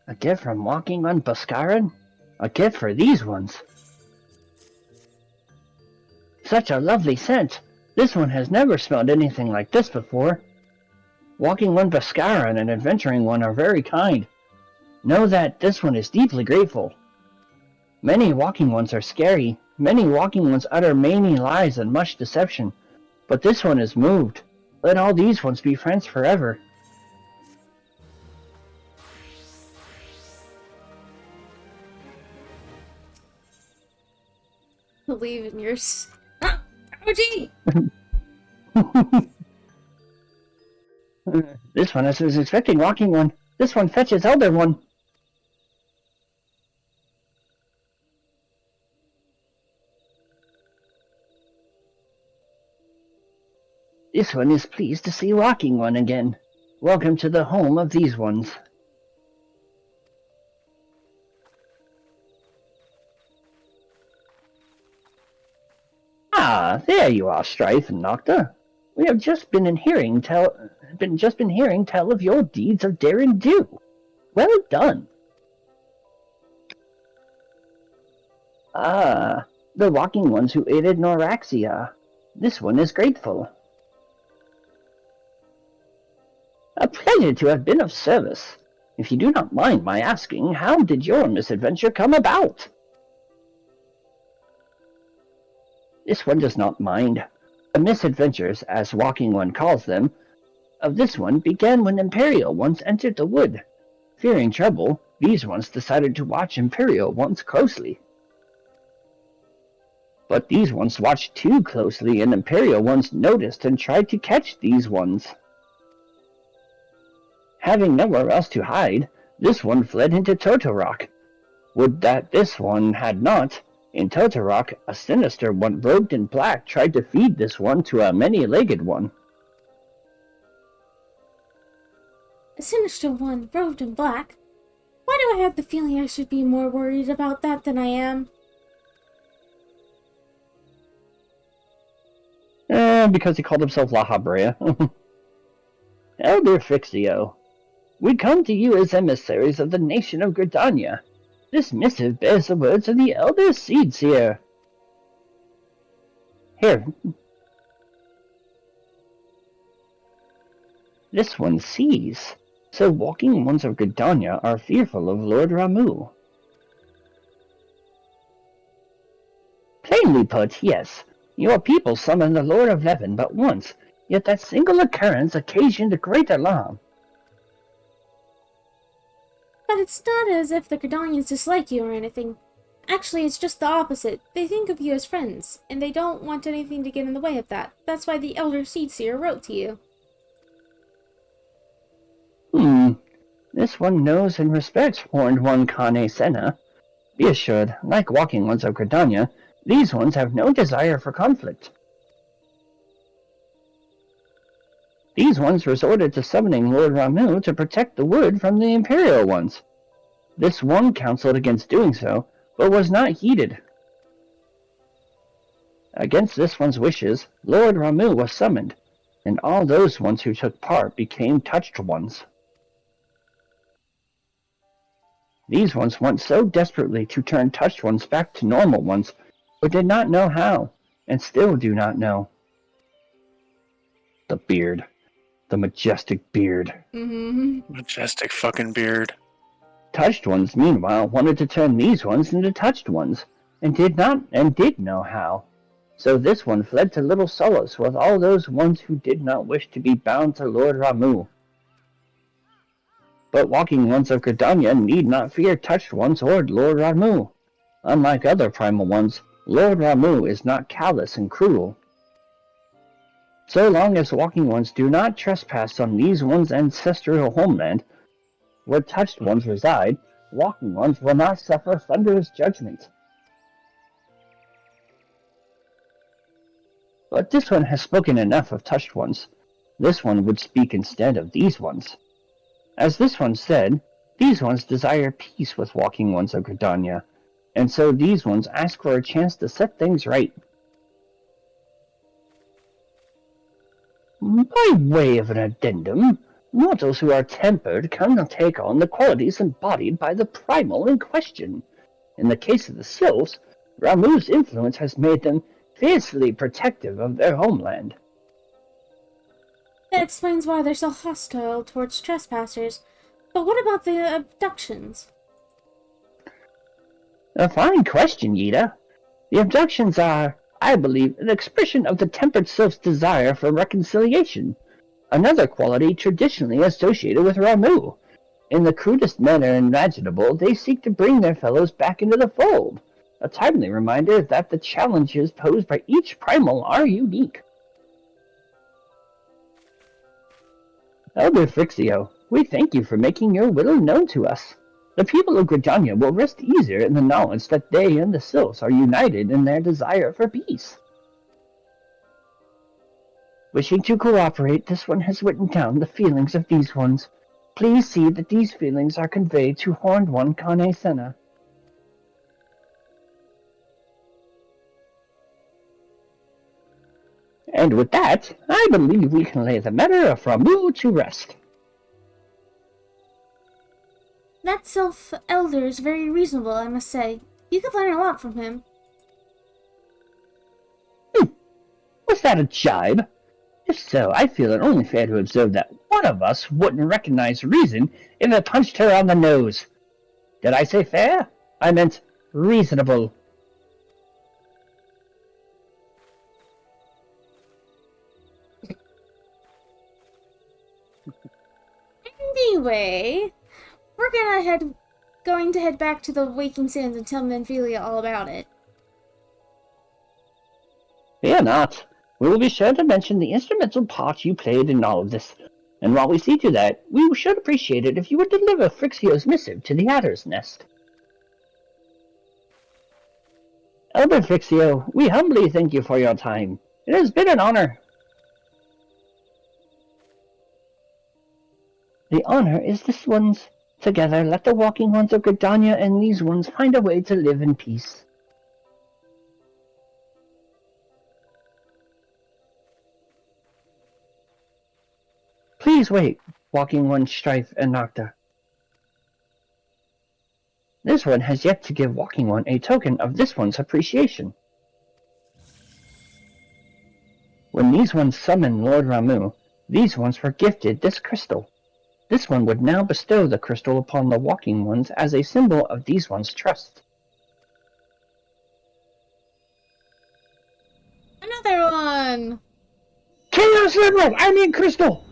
A gift from Walking on Boscaran? A gift for these ones. Such a lovely scent. This one has never smelled anything like this before. Walking on Boscaran and Adventuring One are very kind. Know that this one is deeply grateful. Many walking ones are scary. Many walking ones utter many lies and much deception. But this one is moved. Let all these ones be friends forever. Believe in yours. OG! This one is expecting walking one. This one fetches elder one. This one is pleased to see walking one again. Welcome to the home of these ones. Ah, there you are, Strife and Nocta. We have just been hearing tell of your deeds of daring do. Well done. Ah, the walking ones who aided Noraxia. This one is grateful. A pleasure to have been of service. If you do not mind my asking, how did your misadventure come about? This one does not mind. The misadventures, as Walking One calls them, of this one began when Imperial ones entered the wood. Fearing trouble, these ones decided to watch Imperial ones closely. But these ones watched too closely, and Imperial ones noticed and tried to catch these ones. Having nowhere else to hide, this one fled into Totorok. Would that this one had not. In Totorok, a sinister one robed in black tried to feed this one to a many-legged one. A sinister one, robed in black? Why do I have the feeling I should be more worried about that than I am? Because he called himself La Habrea. Elder Fixio, we come to you as emissaries of the nation of Gridania. This missive bears the words of the Elder Seedseer. Here. This one sees. So walking ones of Gridania are fearful of Lord Ramu. Plainly put, yes. Your people summoned the Lord of Heaven but once, yet that single occurrence occasioned a great alarm. But it's not as if the Gridanians dislike you or anything. Actually, it's just the opposite. They think of you as friends, and they don't want anything to get in the way of that. That's why the Elder Seedseer wrote to you. This one knows and respects Horned One Kane Senna. Be assured, like walking ones of Gridania, these ones have no desire for conflict. These ones resorted to summoning Lord Ramu to protect the wood from the Imperial ones. This one counseled against doing so, but was not heeded. Against this one's wishes, Lord Ramu was summoned, and all those ones who took part became touched ones. These ones want so desperately to turn touched ones back to normal ones, but did not know how, and still do not know. The beard. The majestic beard. Majestic fucking beard. Touched ones, meanwhile, wanted to turn these ones into touched ones, and did know how. So this one fled to Little Solace with all those ones who did not wish to be bound to Lord Ramu. But walking ones of Gridania need not fear touched ones or Lord Ramu. Unlike other primal ones, Lord Ramu is not callous and cruel. So long as walking ones do not trespass on these ones' ancestral homeland, where touched ones reside, walking ones will not suffer thunderous judgment. But this one has spoken enough of touched ones. This one would speak instead of these ones. As this one said, These ones desire peace with walking ones of Gridania, and so these ones ask for a chance to set things right. By way of an addendum, mortals who are tempered cannot take on the qualities embodied by the primal in question. In the case of the sylphs, Ramu's influence has made them fiercely protective of their homeland. That explains why they're so hostile towards trespassers. But what about the abductions? A fine question, Yida. The abductions are, I believe, an expression of the tempered sylph's desire for reconciliation, another quality traditionally associated with Ramu. In the crudest manner imaginable, they seek to bring their fellows back into the fold, a timely reminder that the challenges posed by each primal are unique. Elder Frixio, we thank you for making your will known to us. The people of Gridania will rest easier in the knowledge that they and the sylphs are united in their desire for peace. Wishing to cooperate, this one has written down the feelings of these ones. Please see that these feelings are conveyed to Horned One Kane Senna. And with that, I believe we can lay the matter of Ramu to rest. That Sylph Elder is very reasonable, I must say. You could learn a lot from him. Was that a jibe? If so, I feel it only fair to observe that one of us wouldn't recognize reason if it punched her on the nose. Did I say fair? I meant reasonable. Anyway, we're going to head back to the Waking Sands and tell Menphelia all about it. Fear not. We will be sure to mention the instrumental part you played in all of this. And while we see to that, we should appreciate it if you would deliver Frixio's missive to the Adder's Nest. Elder Frixio, we humbly thank you for your time. It has been an honor. The honor is this one's. Together, let the walking ones of Gridania and these ones find a way to live in peace. Please wait, walking one Strife and Nocta. This one has yet to give walking one a token of this one's appreciation. When these ones summoned Lord Ramu, these ones were gifted this crystal. This one would now bestow the crystal upon the walking ones as a symbol of these ones' trust. Another one! Chaos Emerald! I mean crystal!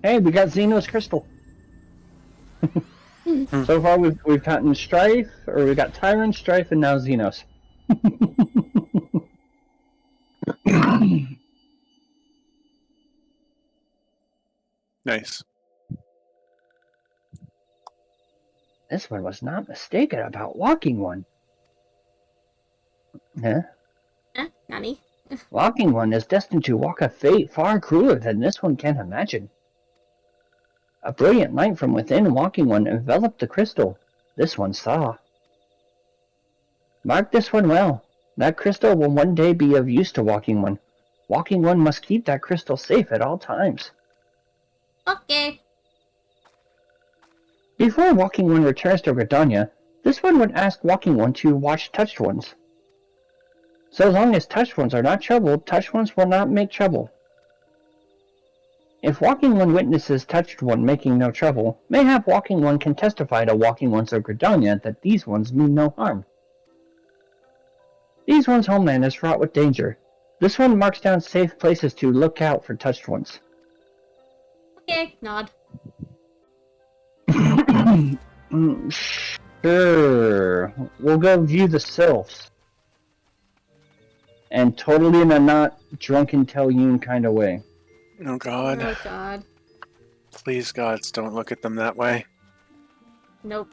Hey, we got Xeno's crystal. So far we've gotten Strife, or we've got Tyrant, Strife, and now Xenos. Nice. This one was not mistaken about walking one. Huh? Nani? Walking one is destined to walk a fate far crueler than this one can imagine. A brilliant light from within walking one enveloped the crystal. This one saw. Mark this one well. That crystal will one day be of use to walking one. Walking one must keep that crystal safe at all times. Okay. Before walking one returns to Gridania, this one would ask walking one to watch touched ones. So long as touched ones are not troubled, touched ones will not make trouble. If walking one witnesses touched one making no trouble, mayhap walking one can testify to walking ones of Gridania that these ones mean no harm. These ones' homeland is fraught with danger. This one marks down safe places to look out for touched ones. Okay, nod. Sure. We'll go view the sylphs. And totally in a not drunken tell Yoon kind of way. Oh God. Oh God. Please, gods, don't look at them that way. Nope.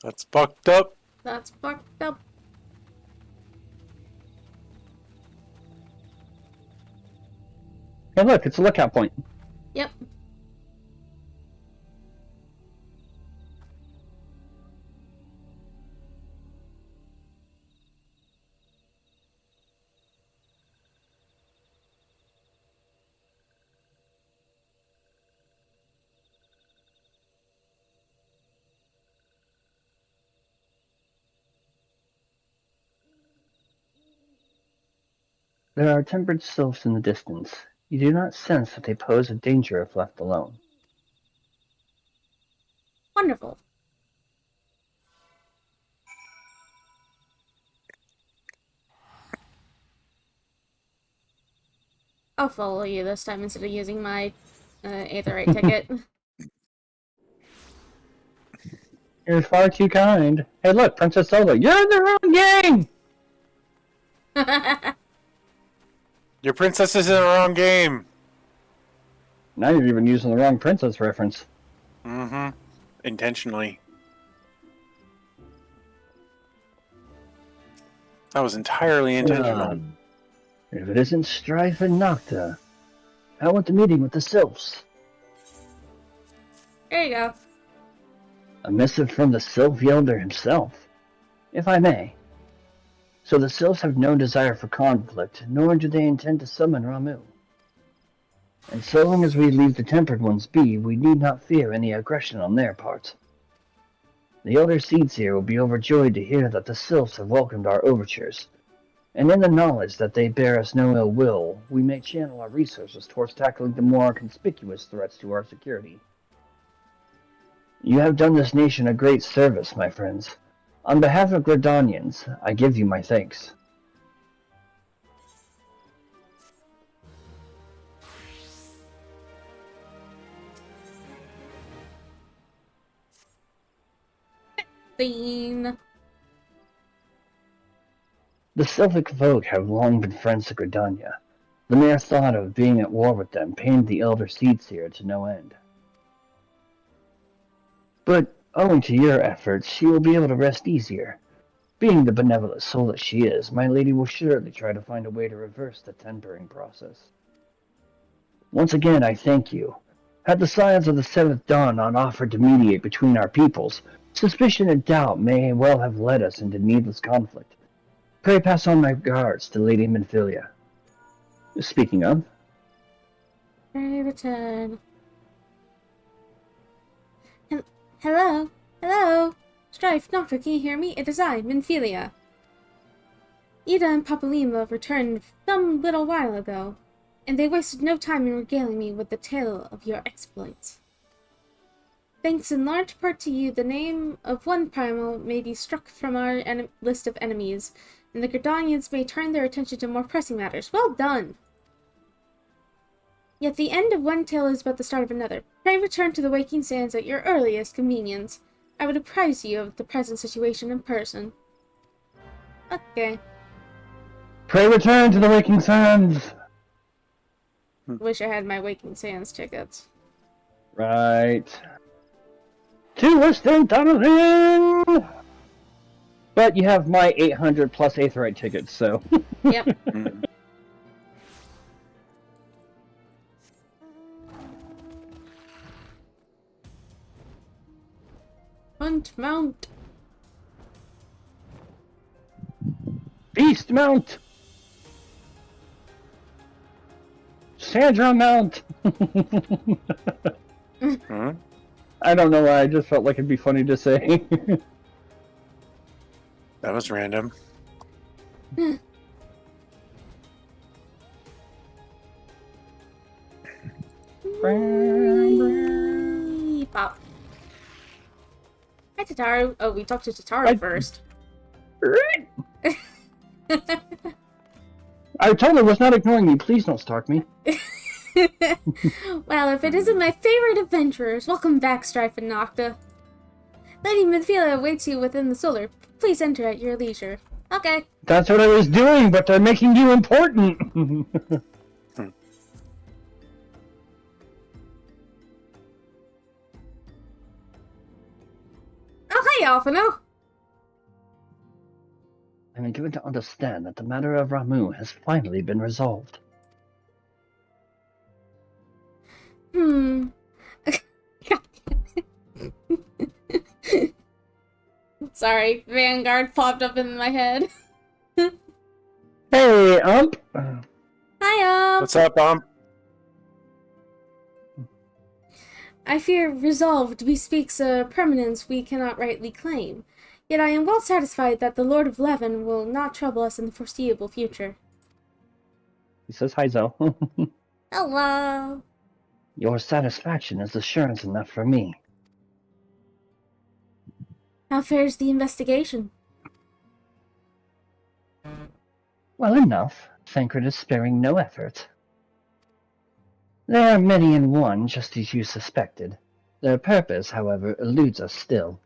That's fucked up. That's fucked up. Hey, look, it's a lookout point. Yep. There are tempered sylphs in the distance. You do not sense that they pose a danger if left alone. Wonderful. I'll follow you this time instead of using my Aetherite ticket. You're far too kind. Hey, look, Princess Solo, you're in the wrong game! Your princess is in the wrong game. Now you're even using the wrong princess reference. Mm-hmm. Intentionally. That was entirely intentional. If it isn't Strife and Nocta, how went the meeting with the sylphs? There you go. A missive from the Sylph Elder himself, if I may. So the Sylphs have no desire for conflict, nor do they intend to summon Ramu. And so long as we leave the Tempered Ones be, we need not fear any aggression on their part. The Elder Seedseer will be overjoyed to hear that the Sylphs have welcomed our overtures, and in the knowledge that they bear us no ill will, we may channel our resources towards tackling the more conspicuous threats to our security. You have done this nation a great service, my friends. On behalf of Gridanians, I give you my thanks. Scene. The Sylphic folk have long been friends to Gridania. The mere thought of being at war with them pained the Elder Seedseer to no end. But, owing to your efforts, she will be able to rest easier. Being the benevolent soul that she is, my lady will surely try to find a way to reverse the tempering process. Once again, I thank you. Had the Scions of the Seventh Dawn not offered to mediate between our peoples, suspicion and doubt may well have led us into needless conflict. Pray pass on my regards to Lady Minfilia. Speaking of... Pray return. Hello? Hello? Strife, Nocta, can you hear me? It is I, Minfilia. Ida and Papalima returned some little while ago, and they wasted no time in regaling me with the tale of your exploits. Thanks in large part to you, the name of one primal may be struck from our list of enemies, and the Gridanians may turn their attention to more pressing matters. Well done! Yet the end of one tale is but the start of another. Pray return to the Waking Sands at your earliest convenience. I would apprise you of the present situation in person. Okay. Pray return to the Waking Sands! Wish I had my Waking Sands tickets. Right. To Western Tunneling! But you have my 800 plus Aetherite tickets, so... Yep. Hunt Mount. Beast Mount! Sandra Mount! Huh? I don't know why, I just felt like it'd be funny to say. That was random. Pop. Hi, Tataru. Oh, we talked to Tataru first. I totally was not ignoring you. Please don't stalk me. Well, if it isn't my favorite adventurers, welcome back, Strife and Nocta. Lady Minfilia awaits you within the solar. Please enter at your leisure. Okay. That's what I was doing, but they're making you important. Oh, Hey, Alphino. I've been given to understand that the matter of Ramu has finally been resolved. Hmm. Sorry, Vanguard popped up in my head. Hey, Hi, What's up, I fear resolved bespeaks a permanence we cannot rightly claim. Yet I am well satisfied that the Lord of Levin will not trouble us in the foreseeable future. He says hi, Zoe. Hello. Your satisfaction is assurance enough for me. How fares the investigation? Well enough. Thancred is sparing no effort. There are many in one, just as you suspected. Their purpose, however, eludes us still.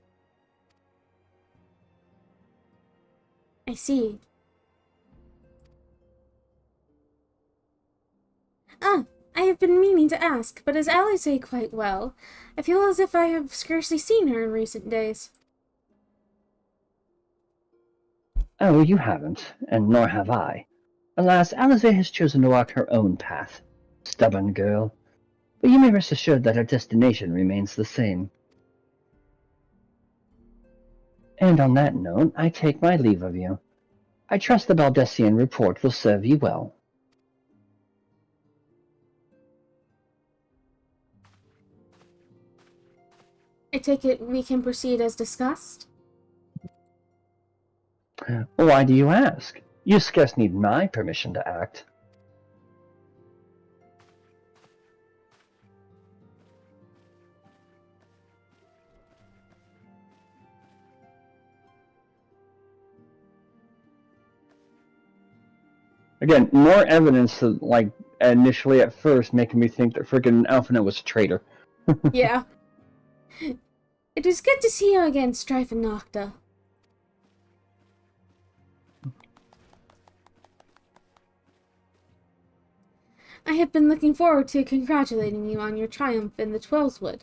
I see. Ah, I have been meaning to ask, but is Alice quite well? I feel as if I have scarcely seen her in recent days. Oh, you haven't, and nor have I. Alas, Alice has chosen to walk her own path. Stubborn girl. But you may rest assured that her destination remains the same. And on that note, I take my leave of you. I trust the Baldessian report will serve you well. I take it we can proceed as discussed? Why do you ask? You scarce need my permission to act. Again, more evidence to, like, initially at first making me think that friggin' Alphina was a traitor. Yeah. It is good to see you again, Strife and Nocta. I have been looking forward to congratulating you on your triumph in the Twellswood.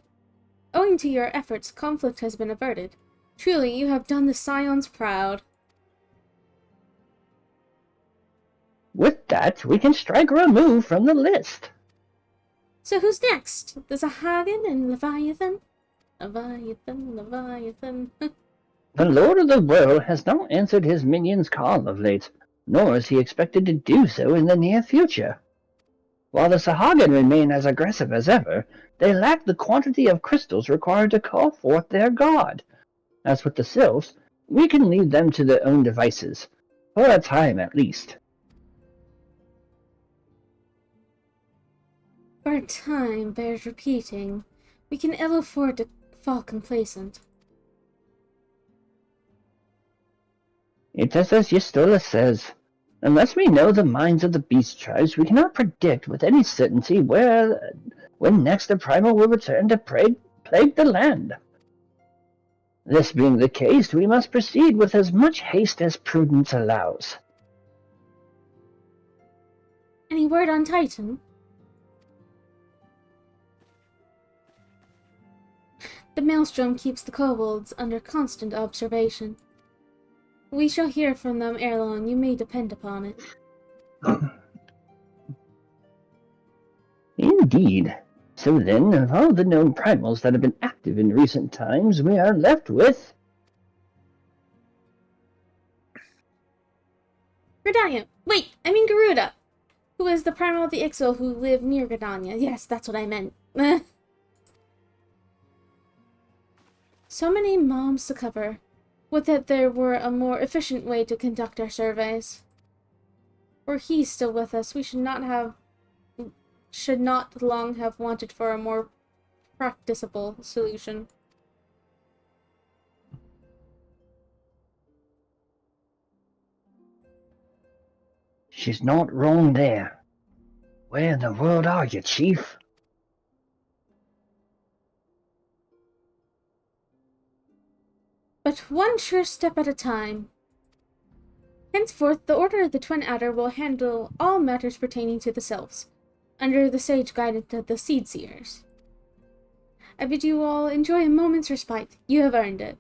Owing to your efforts, conflict has been averted. Truly, you have done the Scions proud. With that, we can strike Ramu from the list. So who's next? The Zahagan and Leviathan? Leviathan. The Lord of the World has not answered his minion's call of late, nor is he expected to do so in the near future. While the Sahagan remain as aggressive as ever, they lack the quantity of crystals required to call forth their god. As with the Sylphs, we can leave them to their own devices, for a time at least. For a time bears repeating. We can ill afford to fall complacent. It is as Ystola says. Unless we know the minds of the beast tribes, we cannot predict with any certainty when next the primal will return to plague the land. This being the case, we must proceed with as much haste as prudence allows. Any word on Titan? The Maelstrom keeps the kobolds under constant observation. We shall hear from them ere long, you may depend upon it. Indeed. So then, of all the known primals that have been active in recent times, we are left with... Gridania! Wait, I mean Garuda! Who is the primal of the Ixil who live near Gridania. Yes, that's what I meant. So many mobs to cover. Would that there were a more efficient way to conduct our surveys. Were he still with us, we should not long have wanted for a more practicable solution. She's not wrong there. Where in the world are you, Chief? But one sure step at a time. Henceforth, the Order of the Twin Adder will handle all matters pertaining to the Sylphs, under the sage guidance of the Seed Seers. I bid you all enjoy a moment's respite. You have earned it.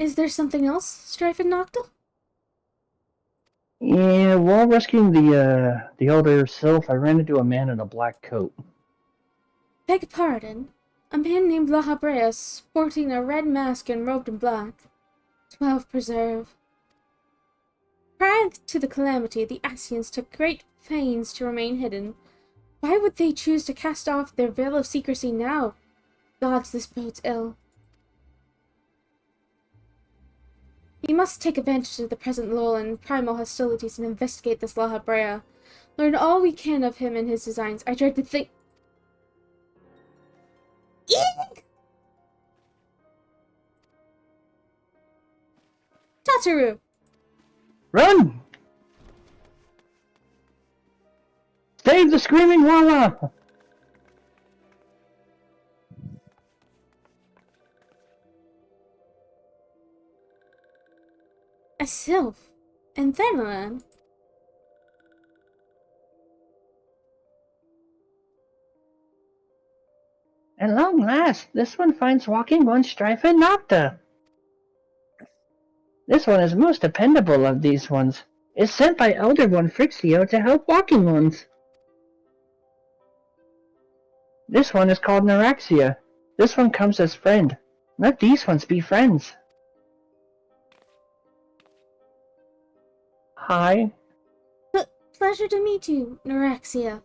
Is there something else, Strife and Nocta? Yeah, while rescuing the elder sylph, I ran into a man in a black coat. Beg pardon. A man named Lahabrea, sporting a red mask and robed in black. 12 preserve. Prior to the calamity, the Asians took great pains to remain hidden. Why would they choose to cast off their veil of secrecy now? Gods, this bodes ill. We must take advantage of the present lull and primal hostilities and investigate this Lahabrea. Learn all we can of him and his designs. I dread to think... Eek! Tataru! Run! Save the screaming Walla! A sylph. And then a man. At long last, this one finds walking one Strife and Nocta. This one is most dependable of these ones. Is sent by Elder One Frixio to help walking ones. This one is called Neuraxia. This one comes as friend. Let these ones be friends. Hi. Pleasure to meet you, Neuraxia.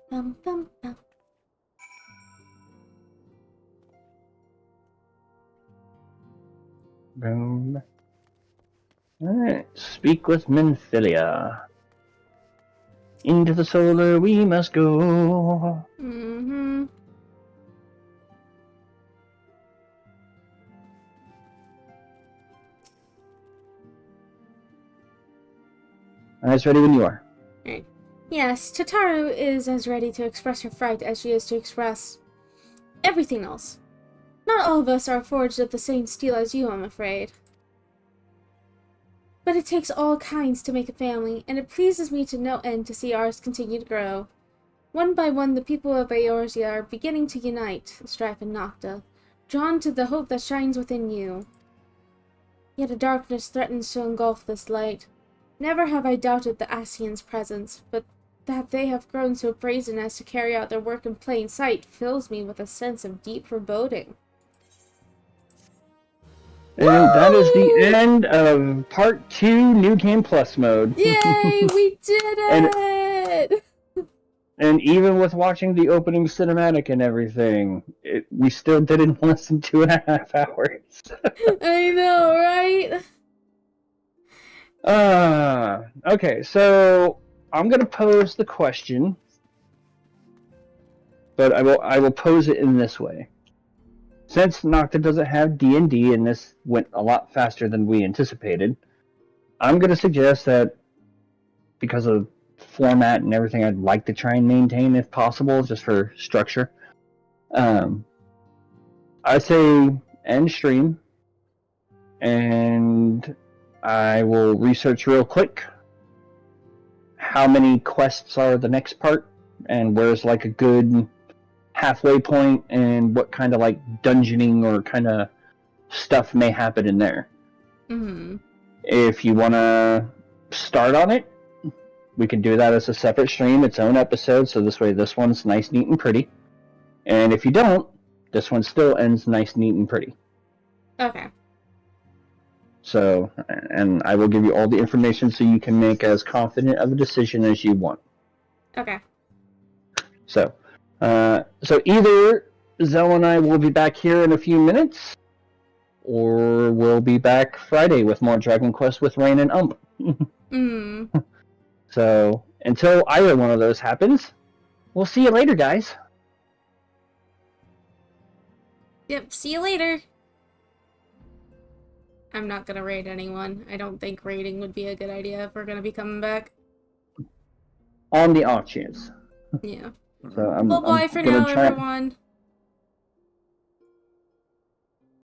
Bum, bum, bum. Boom. Alright, speak with Menphilia. Into the solar we must go. Mm-hmm. Alright, ready when you are. Right. Yes, Tataru is as ready to express her fright as she is to express everything else. Not all of us are forged of the same steel as you, I'm afraid. But it takes all kinds to make a family, and it pleases me to no end to see ours continue to grow. One by one, the people of Eorzea are beginning to unite, Strife and Nocta, drawn to the hope that shines within you. Yet a darkness threatens to engulf this light. Never have I doubted the Asians' presence, but that they have grown so brazen as to carry out their work in plain sight fills me with a sense of deep foreboding. And that is the end of Part 2 New Game Plus mode. Yay, we did it! And even with watching the opening cinematic and everything, we still did it in less than 2.5 hours. I know, right? Okay, so I'm gonna pose the question, but I will pose it in this way. Since Nocta doesn't have D&D and this went a lot faster than we anticipated, I'm gonna suggest that because of format and everything, I'd like to try and maintain if possible, just for structure. I say end stream, and I will research real quick how many quests are the next part, and where's like a good halfway point, and what kind of like dungeoning or kind of stuff may happen in there. Mm-hmm. If you want to start on it, we can do that as a separate stream, its own episode, so this way this one's nice, neat, and pretty. And if you don't, this one still ends nice, neat, and pretty. Okay. So, and I will give you all the information so you can make as confident of a decision as you want. Okay. So either Zell and I will be back here in a few minutes, or we'll be back Friday with more Dragon Quest with Rain and Ump. So, until either one of those happens, we'll see you later, guys. Yep, see you later. I'm not gonna raid anyone. I don't think raiding would be a good idea if we're gonna be coming back. On the off chance. Yeah. So Well, bye for now, everyone.